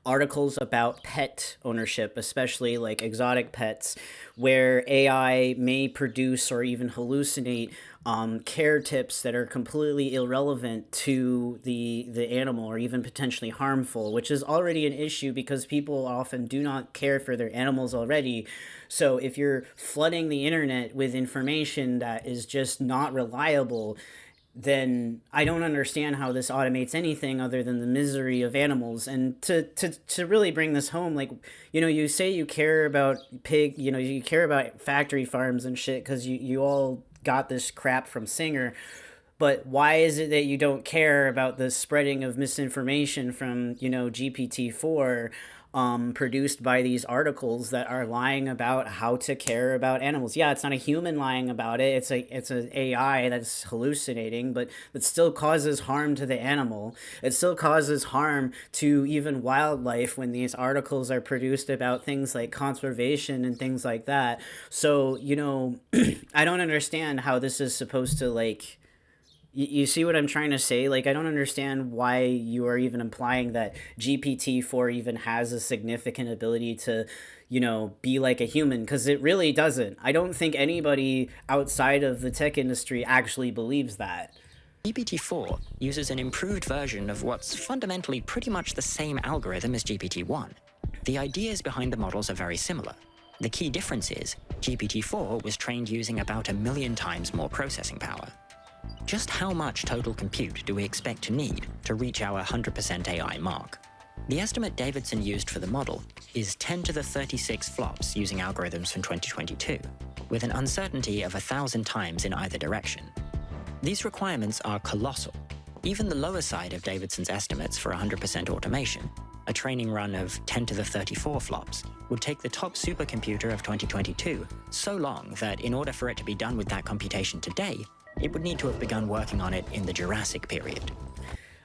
Speaker 1: articles about pet ownership, especially like exotic pets, where AI may produce or even hallucinate care tips that are completely irrelevant to the animal or even potentially harmful, which is already an issue because people often do not care for their animals already. So if you're flooding the internet with information that is just not reliable, then I don't understand how this automates anything other than the misery of animals. And to really bring this home, like, you say you care about you care about factory farms and shit because you all got this crap from Singer. But why is it that you don't care about the spreading of misinformation from, GPT-4 produced by these articles that are lying about how to care about animals? Yeah, it's not a human lying about it. It's an AI that's hallucinating, but it still causes harm to the animal. It still causes harm to even wildlife when these articles are produced about things like conservation and things like that. So, I don't understand how this is supposed to you see what I'm trying to say? Like, I don't understand why you are even implying that GPT-4 even has a significant ability to, be like a human, because it really doesn't. I don't think anybody outside of the tech industry actually believes that.
Speaker 2: GPT-4 uses an improved version of what's fundamentally pretty much the same algorithm as GPT-1. The ideas behind the models are very similar. The key difference is GPT-4 was trained using about 1 million times more processing power. Just how much total compute do we expect to need to reach our 100% AI mark? The estimate Davidson used for the model is 10 to the 36 flops using algorithms from 2022, with an uncertainty of 1,000 times in either direction. These requirements are colossal. Even the lower side of Davidson's estimates for 100% automation, a training run of 10 to the 34 flops, would take the top supercomputer of 2022 so long that in order for it to be done with that computation today, it would need to have begun working on it in the Jurassic period.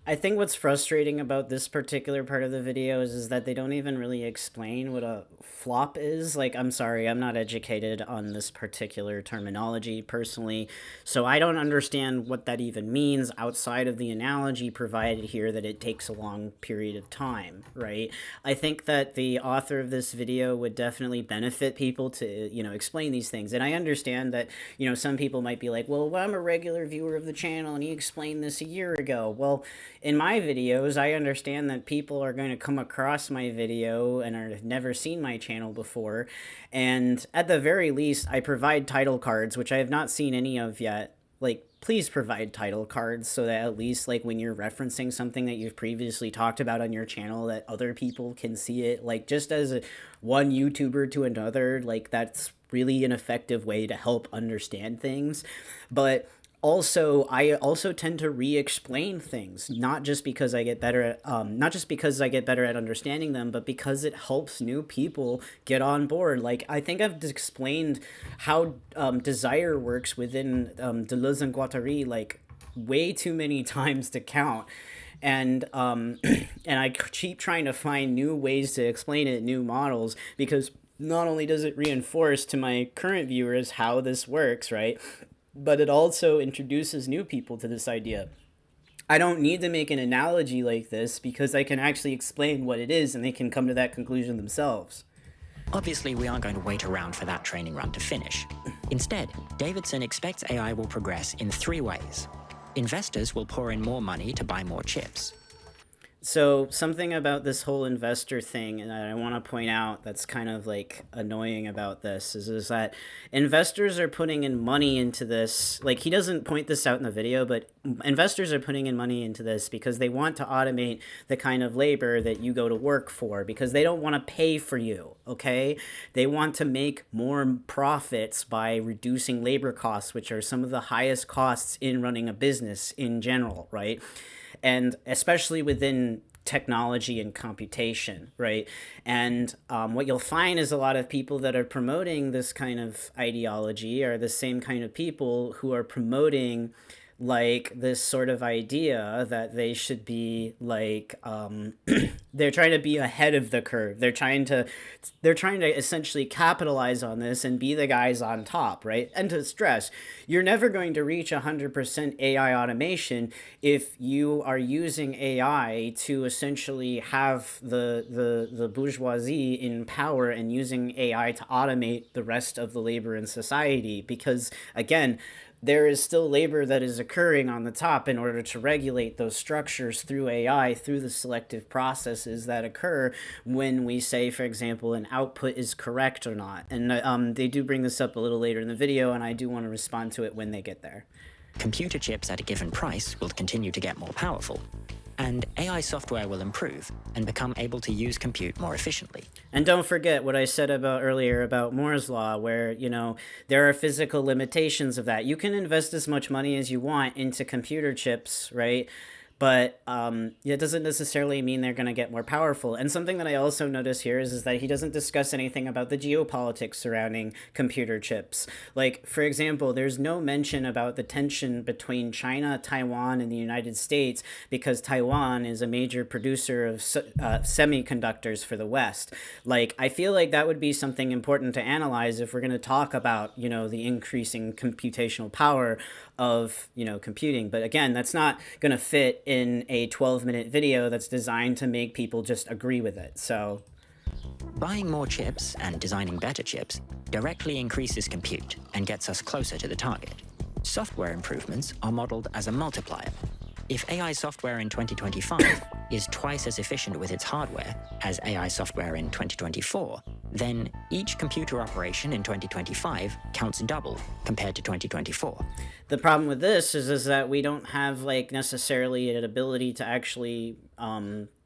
Speaker 1: I think what's frustrating about this particular part of the video is that they don't even really explain what a flop is. Like, I'm sorry, I'm not educated on this particular terminology personally, so I don't understand what that even means outside of the analogy provided here that it takes a long period of time, right? I think that the author of this video would definitely benefit people to, explain these things. And I understand that, some people might be like, well, I'm a regular viewer of the channel and he explained this a year ago. Well, in my videos, I understand that people are going to come across my video and have never seen my channel before. And at the very least, I provide title cards, which I have not seen any of yet. Like, please provide title cards so that at least, like, when you're referencing something that you've previously talked about on your channel, that other people can see it. Like, just as one YouTuber to another, like, that's really an effective way to help understand things. But also, I also tend to re-explain things, not just because I get better at understanding them, but because it helps new people get on board. Like, I think I've explained how desire works within Deleuze and Guattari like way too many times to count. And and I keep trying to find new ways to explain it, new models, because not only does it reinforce to my current viewers how this works, right? But it also introduces new people to this idea. I don't need to make an analogy like this because I can actually explain what it is and they can come to that conclusion themselves.
Speaker 2: Obviously, we aren't going to wait around for that training run to finish. Instead, Davidson expects AI will progress in 3 ways. Investors will pour in more money to buy more chips.
Speaker 1: So something about this whole investor thing and that I want to point out that's kind of like annoying about this is that investors are putting in money into this. Like he doesn't point this out in the video, but investors are putting in money into this because they want to automate the kind of labor that you go to work for because they don't want to pay for you, okay? They want to make more profits by reducing labor costs, which are some of the highest costs in running a business in general, right? And especially within technology and computation, right? And what you'll find is a lot of people that are promoting this kind of ideology are the same kind of people who are promoting like this sort of idea that they should be like they're trying to be ahead of the curve. They're trying to essentially capitalize on this and be the guys on top, right? And to stress, you're never going to reach 100% AI automation if you are using AI to essentially have the bourgeoisie in power and using AI to automate the rest of the labor in society, because again, there is still labor that is occurring on the top in order to regulate those structures through AI, through the selective processes that occur when we say, for example, an output is correct or not. And they do bring this up a little later in the video, and I do want to respond to it when they get there.
Speaker 2: Computer chips at a given price will continue to get more powerful, and AI software will improve and become able to use compute more efficiently.
Speaker 1: And don't forget what I said about earlier about Moore's law, where, you know, there are physical limitations of that. You can invest as much money as you want into computer chips, right? But it doesn't necessarily mean they're going to get more powerful. And something that I also notice here is that he doesn't discuss anything about the geopolitics surrounding computer chips. Like, for example, there's no mention about the tension between China, Taiwan, and the United States because Taiwan is a major producer of semiconductors for the West. Like, I feel like that would be something important to analyze if we're going to talk about, you know, the increasing computational power of, you know, computing. But again, that's not going to fit in a 12-minute video that's designed to make people just agree with it. So
Speaker 2: buying more chips and designing better chips directly increases compute and gets us closer to the target. Software improvements are modeled as a multiplier. If AI software in 2025 is twice as efficient with its hardware as AI software in 2024, then each computer operation in 2025 counts double compared to 2024.
Speaker 1: The problem with this is that we don't have like necessarily an ability to actually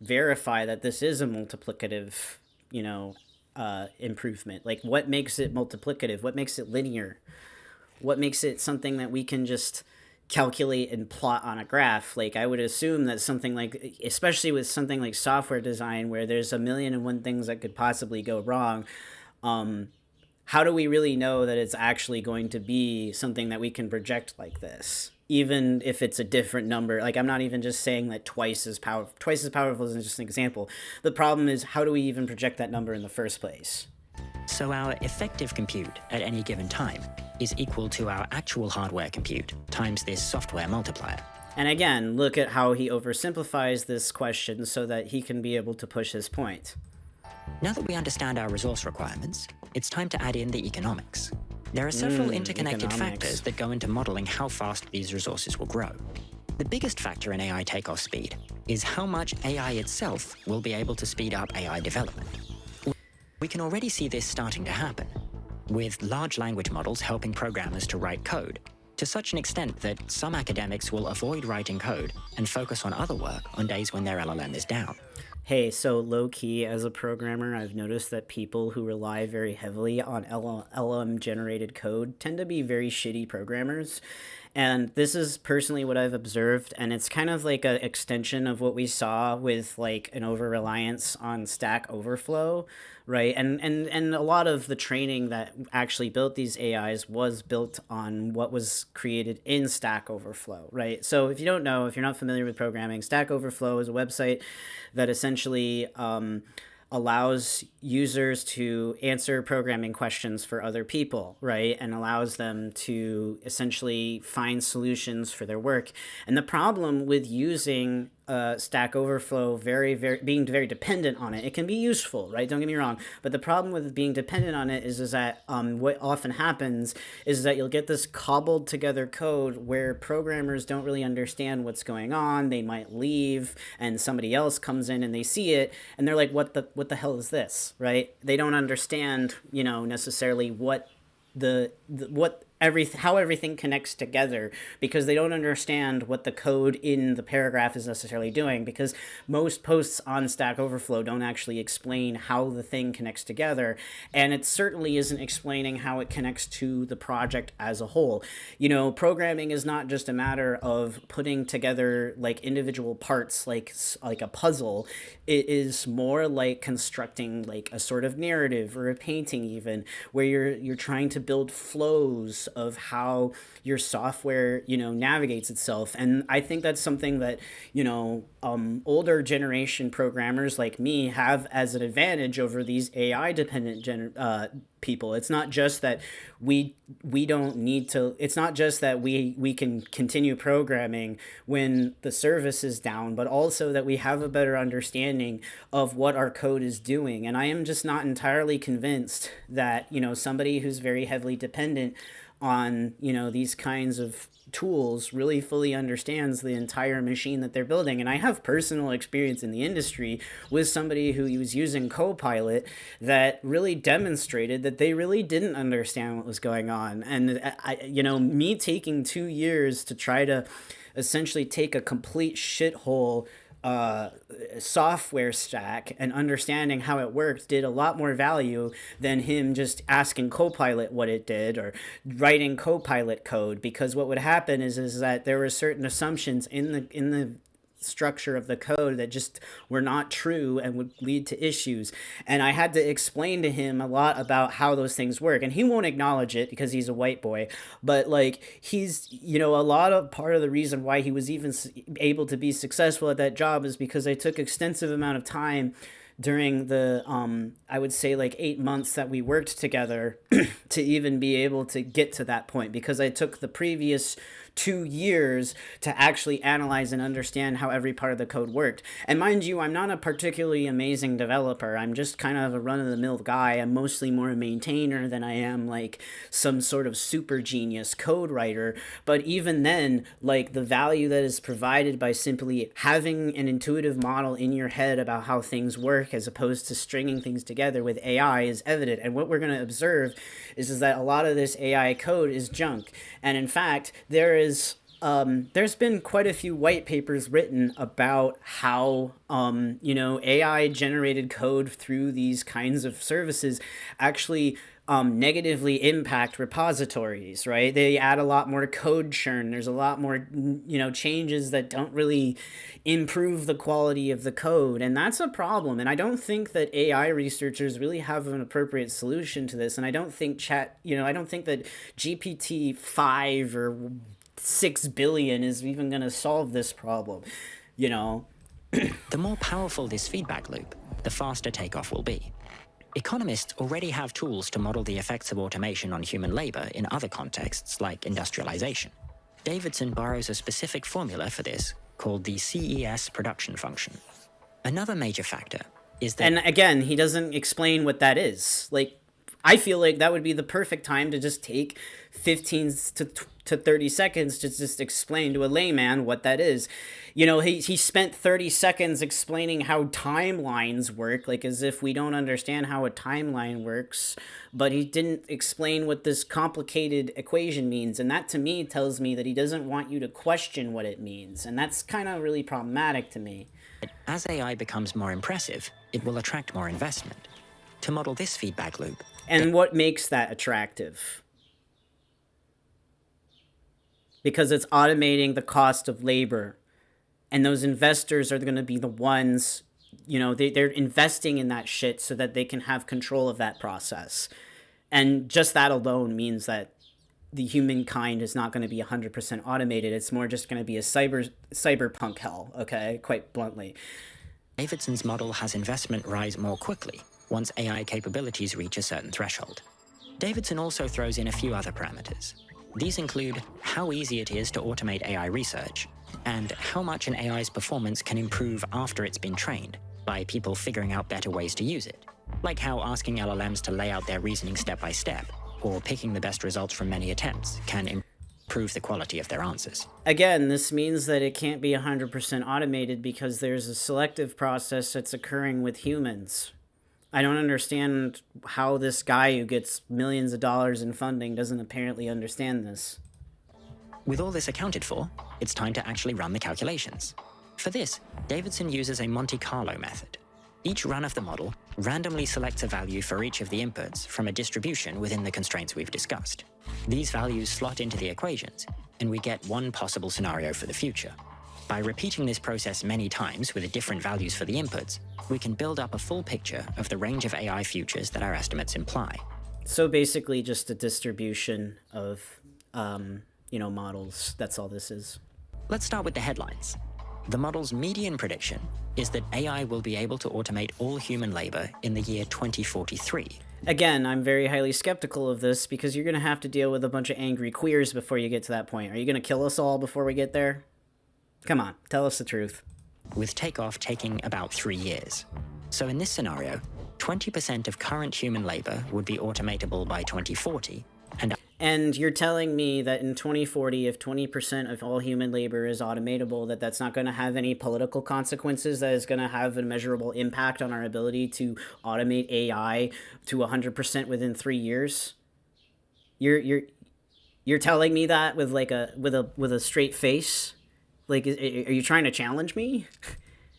Speaker 1: verify that this is a multiplicative, you know, improvement. Like, what makes it multiplicative? What makes it linear? What makes it something that we can just calculate and plot on a graph? Like, I would assume that something like, especially with something like software design where there's a million and one things that could possibly go wrong, how do we really know that it's actually going to be something that we can project like this, even if it's a different number? Like, I'm not even just saying that twice as powerful is just an example. The problem is, how do we even project that number in the first place?
Speaker 2: So our effective compute at any given time is equal to our actual hardware compute times this software multiplier.
Speaker 1: And again, look at how he oversimplifies this question so that he can be able to push his point.
Speaker 2: Now that we understand our resource requirements, it's time to add in the economics. There are several interconnected factors that go into modeling how fast these resources will grow. The biggest factor in AI takeoff speed is how much AI itself will be able to speed up AI development. We can already see this starting to happen, with large language models helping programmers to write code, to such an extent that some academics will avoid writing code and focus on other work on days when their LLM is down.
Speaker 1: Hey, so low-key, as a programmer, I've noticed that people who rely very heavily on LLM-generated code tend to be very shitty programmers. And this is personally what I've observed, and it's kind of like an extension of what we saw with like an over-reliance on Stack Overflow, right? And a lot of the training that actually built these AIs was built on what was created in Stack Overflow, right? So if you don't know, if you're not familiar with programming, Stack Overflow is a website that essentially allows users to answer programming questions for other people, right? And allows them to essentially find solutions for their work. And the problem with using Stack Overflow being very dependent on it. It can be useful, right? Don't get me wrong. But the problem with being dependent on it is that what often happens is that you'll get this cobbled together code where programmers don't really understand what's going on. They might leave and somebody else comes in and they see it and they're like, what the hell is this, right? They don't understand, necessarily how everything connects together, because they don't understand what the code in the paragraph is necessarily doing, because most posts on Stack Overflow don't actually explain how the thing connects together, and it certainly isn't explaining how it connects to the project as a whole. Programming is not just a matter of putting together like individual parts like a puzzle. It is more like constructing like a sort of narrative or a painting, even, where you're trying to build flows of how your software navigates itself. And I think that's something that older generation programmers like me have as an advantage over these AI dependent people. It's not just that we don't need to, it's not just that we can continue programming when the service is down, but also that we have a better understanding of what our code is doing. And I am just not entirely convinced that somebody who's very heavily dependent on these kinds of tools really fully understands the entire machine that they're building. And I have personal experience in the industry with somebody who was using Copilot that really demonstrated that they really didn't understand what was going on. And me taking 2 years to try to essentially take a complete shithole software stack and understanding how it worked did a lot more value than him just asking Copilot what it did or writing Copilot code. Because what would happen is that there were certain assumptions in the structure of the code that just were not true and would lead to issues. And I had to explain to him a lot about how those things work. And he won't acknowledge it because he's a white boy. But like, he's, a lot of part of the reason why he was even able to be successful at that job is because I took extensive amount of time during the I would say like 8 months that we worked together to even be able to get to that point, because I took the previous 2 years to actually analyze and understand how every part of the code worked. And mind you, I'm not a particularly amazing developer. I'm just kind of a run-of-the-mill guy. I'm mostly more a maintainer than I am like some sort of super genius code writer. But even then, like, the value that is provided by simply having an intuitive model in your head about how things work as opposed to stringing things together with AI is evident. And what we're going to observe is that a lot of this AI code is junk. And in fact, there's been quite a few white papers written about how AI generated code through these kinds of services actually negatively impact repositories, right? They add a lot more code churn. There's a lot more, changes that don't really improve the quality of the code. And that's a problem. And I don't think that AI researchers really have an appropriate solution to this. And I don't think I don't think that GPT-5 or 6 billion is even going to solve this problem,
Speaker 2: The more powerful this feedback loop, the faster takeoff will be. Economists already have tools to model the effects of automation on human labor in other contexts like industrialization. Davidson borrows a specific formula for this called the CES production function. Another major factor is that...
Speaker 1: And again, he doesn't explain what that is. Like, I feel like that would be the perfect time to just take 15 to 30 seconds to just explain to a layman what that is. He spent 30 seconds explaining how timelines work, like as if we don't understand how a timeline works, but he didn't explain what this complicated equation means. And that to me tells me that he doesn't want you to question what it means. And that's kind of really problematic to me.
Speaker 2: As AI becomes more impressive, it will attract more investment. To model this feedback loop...
Speaker 1: And what makes that attractive? Because it's automating the cost of labor. And those investors are going to be the ones, they're investing in that shit so that they can have control of that process. And just that alone means that the humankind is not going to be 100% automated. It's more just going to be a cyberpunk hell, okay? Quite bluntly.
Speaker 2: Davidson's model has investment rise more quickly once AI capabilities reach a certain threshold. Davidson also throws in a few other parameters. These include how easy it is to automate AI research and how much an AI's performance can improve after it's been trained by people figuring out better ways to use it, like how asking LLMs to lay out their reasoning step by step, or picking the best results from many attempts can improve the quality of their answers.
Speaker 1: Again, this means that it can't be 100% automated because there's a selective process that's occurring with humans. I don't understand how this guy who gets millions of dollars in funding doesn't apparently understand this.
Speaker 2: With all this accounted for, it's time to actually run the calculations. For this, Davidson uses a Monte Carlo method. Each run of the model randomly selects a value for each of the inputs from a distribution within the constraints we've discussed. These values slot into the equations, and we get one possible scenario for the future. By repeating this process many times with different values for the inputs, we can build up a full picture of the range of AI futures that our estimates imply.
Speaker 1: So basically just a distribution of, models. That's all this is.
Speaker 2: Let's start with the headlines. The model's median prediction is that AI will be able to automate all human labor in the year 2043.
Speaker 1: Again, I'm very highly skeptical of this because you're going to have to deal with a bunch of angry queers before you get to that point. Are you going to kill us all before we get there? Come on, tell us the truth.
Speaker 2: With takeoff taking about 3 years. So in this scenario, 20% of current human labor would be automatable by 2040,
Speaker 1: and you're telling me that in 2040, if 20% of all human labor is automatable, that's not going to have any political consequences, that is going to have a measurable impact on our ability to automate AI to 100% within 3 years? You're telling me that with with a straight face? Like, are you trying to challenge me?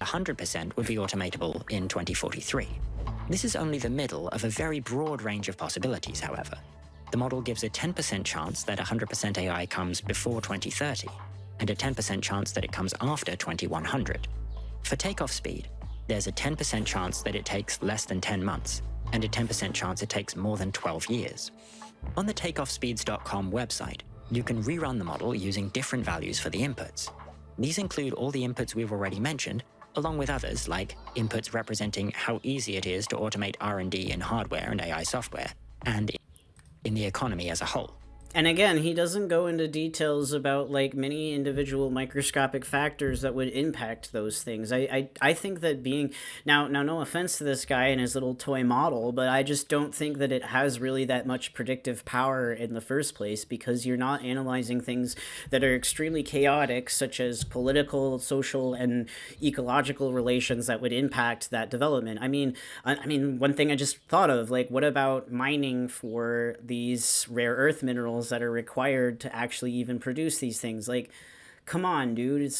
Speaker 2: 100% would be automatable in 2043. This is only the middle of a very broad range of possibilities, however. The model gives a 10% chance that 100% AI comes before 2030, and a 10% chance that it comes after 2100. For takeoff speed, there's a 10% chance that it takes less than 10 months, and a 10% chance it takes more than 12 years. On the takeoffspeeds.com website, you can rerun the model using different values for the inputs. These include all the inputs we've already mentioned, along with others like inputs representing how easy it is to automate R&D in hardware and AI software, and in the economy as a whole.
Speaker 1: And again, he doesn't go into details about many individual microscopic factors that would impact those things. I think that being now no offense to this guy and his little toy model, but I just don't think that it has really that much predictive power in the first place, because you're not analyzing things that are extremely chaotic, such as political, social, and ecological relations that would impact that development. I mean, one thing I just thought of, what about mining for these rare earth minerals that are required to actually even produce these things? Come on, dude.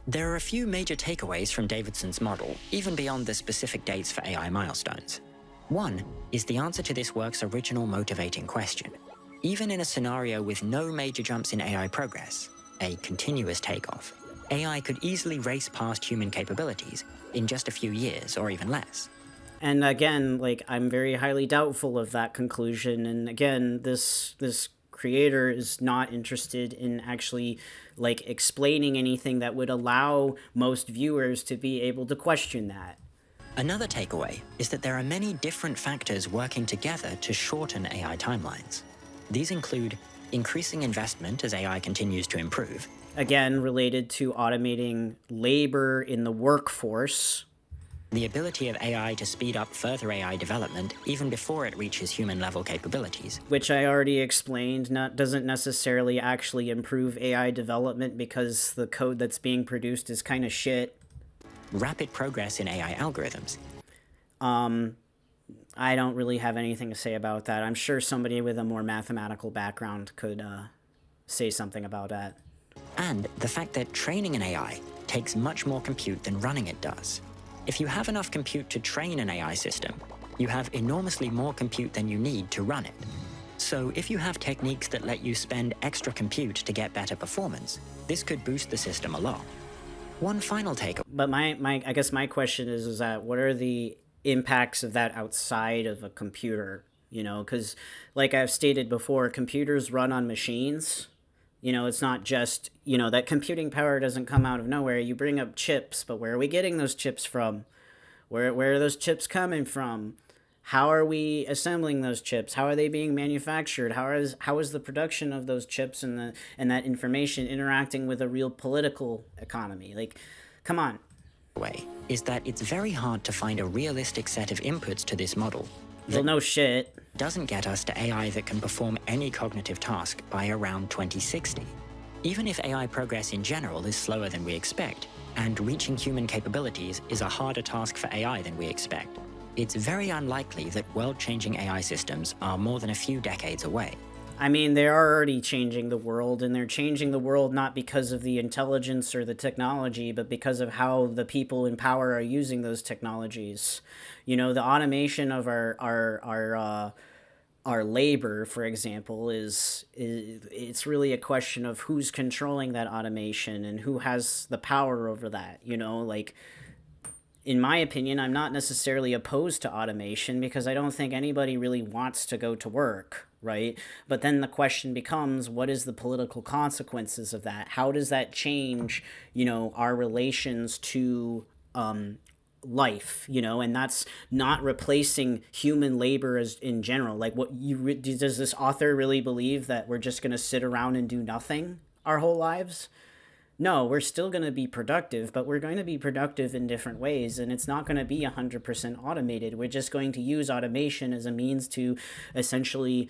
Speaker 2: There are a few major takeaways from Davidson's model, even beyond the specific dates for AI milestones. One is the answer to this work's original motivating question. Even in a scenario with no major jumps in AI progress, a continuous takeoff, AI could easily race past human capabilities in just a few years or even less.
Speaker 1: And again, I'm very highly doubtful of that conclusion. And again, this creator is not interested in actually explaining anything that would allow most viewers to be able to question that.
Speaker 2: Another takeaway is that there are many different factors working together to shorten AI timelines. These include increasing investment as AI continues to improve.
Speaker 1: Again, related to automating labor in the workforce.
Speaker 2: The ability of AI to speed up further AI development even before it reaches human-level capabilities.
Speaker 1: Which I already explained, doesn't necessarily actually improve AI development because the code that's being produced is kind of shit.
Speaker 2: Rapid progress in AI algorithms.
Speaker 1: I don't really have anything to say about that. I'm sure somebody with a more mathematical background could say something about that.
Speaker 2: And the fact that training an AI takes much more compute than running it does. If you have enough compute to train an AI system, you have enormously more compute than you need to run it. So if you have techniques that let you spend extra compute to get better performance, this could boost the system a lot. One final take.
Speaker 1: But I guess my question is that what are the impacts of that outside of a computer? Because like I've stated before, computers run on machines. It's not just, that computing power doesn't come out of nowhere. You bring up chips, but where are we getting those chips from? Where are those chips coming from? How are we assembling those chips? How are they being manufactured? How is the production of those chips and that information interacting with a real political economy? Like, come on.
Speaker 2: Way is that it's very hard to find a realistic set of inputs to this model
Speaker 1: Well,
Speaker 2: that
Speaker 1: no shit.
Speaker 2: doesn't get us to AI that can perform any cognitive task by around 2060. Even if AI progress in general is slower than we expect, and reaching human capabilities is a harder task for AI than we expect, it's very unlikely that world-changing AI systems are more than a few decades away.
Speaker 1: I mean, they are already changing the world, and they're changing the world not because of the intelligence or the technology, but because of how the people in power are using those technologies. You know, the automation of our labor, for example, is it's really a question of who's controlling that automation and who has the power over that. You know, like, in my opinion, I'm not necessarily opposed to automation because I don't think anybody really wants to go to work, right? But then the question becomes, what is the political consequences of that? How does that change, our relations to life, and that's not replacing human labor as in general. Like, does this author really believe that we're just going to sit around and do nothing our whole lives? No, we're still going to be productive, but we're going to be productive in different ways, and it's not going to be 100% automated. We're just going to use automation as a means to essentially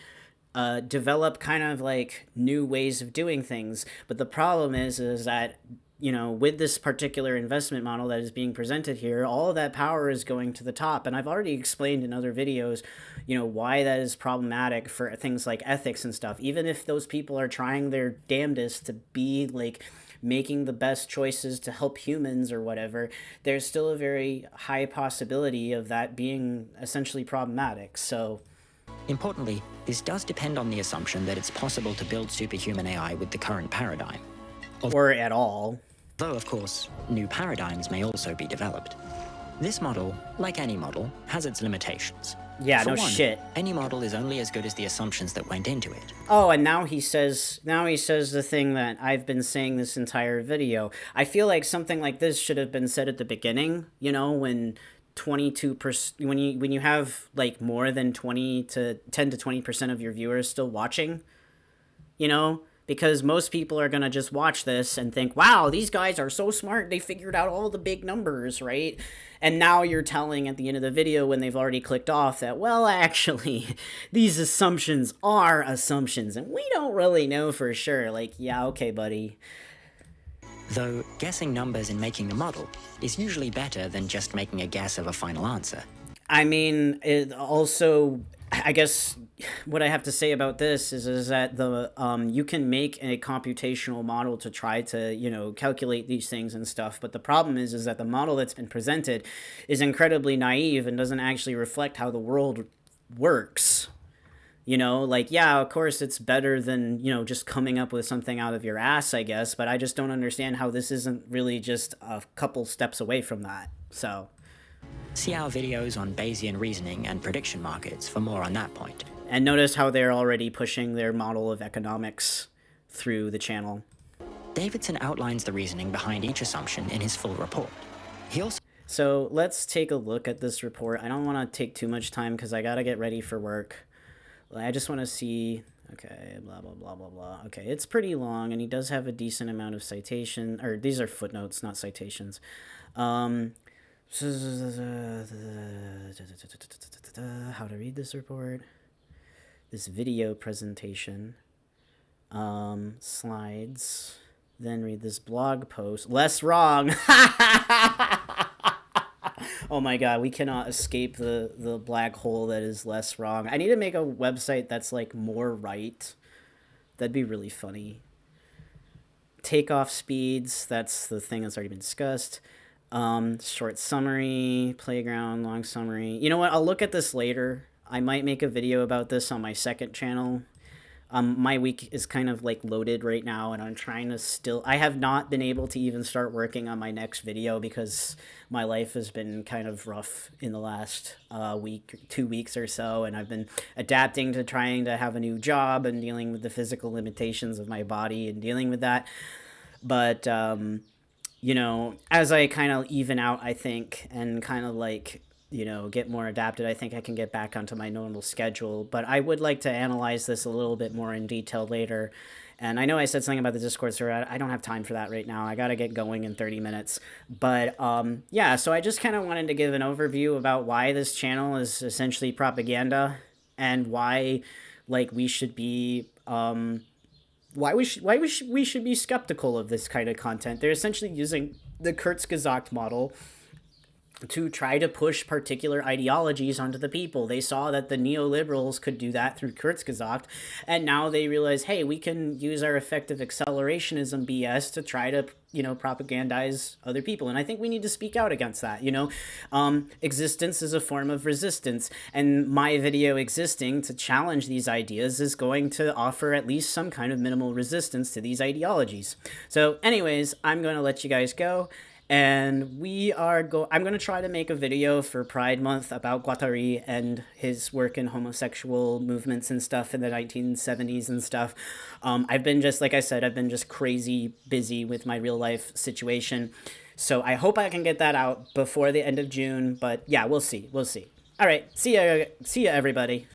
Speaker 1: develop kind of like new ways of doing things. But the problem is that, with this particular investment model that is being presented here, all of that power is going to the top. And I've already explained in other videos, why that is problematic for things like ethics and stuff. Even if those people are trying their damnedest to be like making the best choices to help humans or whatever, there's still a very high possibility of that being essentially problematic. So,
Speaker 2: importantly, this does depend on the assumption that it's possible to build superhuman AI with the current paradigm.
Speaker 1: Or at all.
Speaker 2: Though, of course, new paradigms may also be developed. This model, like any model, has its limitations.
Speaker 1: Yeah,
Speaker 2: For
Speaker 1: no
Speaker 2: one,
Speaker 1: shit.
Speaker 2: any model is only as good as the assumptions that went into it.
Speaker 1: Oh, and now he says the thing that I've been saying this entire video. I feel like something like this should have been said at the beginning, when 22% when you have like more than 20 to 10 to 20% of your viewers still watching, because most people are going to just watch this and think, wow, these guys are so smart. They figured out all the big numbers, right? And now you're telling at the end of the video when they've already clicked off that, well, actually, these assumptions are assumptions and we don't really know for sure. Like, yeah, okay, buddy.
Speaker 2: Though guessing numbers and making the model is usually better than just making a guess of a final answer.
Speaker 1: I mean, it also, I guess what I have to say about this is that you can make a computational model to try to, calculate these things and stuff. But the problem is that the model that's been presented is incredibly naive and doesn't actually reflect how the world works. Like, yeah, of course it's better than, just coming up with something out of your ass, I guess. But I just don't understand how this isn't really just a couple steps away from that. So
Speaker 2: see our videos on Bayesian reasoning and prediction markets for more on that point.
Speaker 1: And notice how they're already pushing their model of economics through the channel.
Speaker 2: Davidson outlines the reasoning behind each assumption in his full report.
Speaker 1: So let's take a look at this report. I don't want to take too much time because I got to get ready for work. I just want to see, okay, blah, blah, blah, blah, blah. Okay, it's pretty long, and he does have a decent amount of citation, or these are footnotes, not citations. How to read this report. This video presentation. Slides. Then read this blog post. Less wrong. Oh my god, we cannot escape the black hole that is less wrong. I need to make a website that's like more right. That'd be really funny. Takeoff speeds, that's the thing that's already been discussed. Short summary, playground, long summary. You know what, I'll look at this later. I might make a video about this on my second channel. My week is kind of like loaded right now, and I'm trying to I have not been able to even start working on my next video because my life has been kind of rough in the last 2 weeks or so, and I've been adapting to trying to have a new job and dealing with the physical limitations of my body and dealing with that. But, as I kind of even out, I think, and kind of like, get more adapted, I think I can get back onto my normal schedule. But I would like to analyze this a little bit more in detail later. And I know I said something about the Discord server. I don't have time for that right now. I got to get going in 30 minutes. But yeah, so I just kind of wanted to give an overview about why this channel is essentially propaganda, and why we should be we should be skeptical of this kind of content. They're essentially using the Kurzgesagt model to try to push particular ideologies onto the people. They saw that the neoliberals could do that through Kurzgesagt, and now they realize, hey, we can use our effective accelerationism BS to try to, propagandize other people. And I think we need to speak out against that. Existence is a form of resistance, and my video existing to challenge these ideas is going to offer at least some kind of minimal resistance to these ideologies. So anyways, I'm going to let you guys go. And I'm going to try to make a video for Pride Month about Guattari and his work in homosexual movements and stuff in the 1970s and stuff. I've been just, like I said, I've been just crazy busy with my real life situation. So I hope I can get that out before the end of June, but yeah, we'll see. All right. See ya everybody.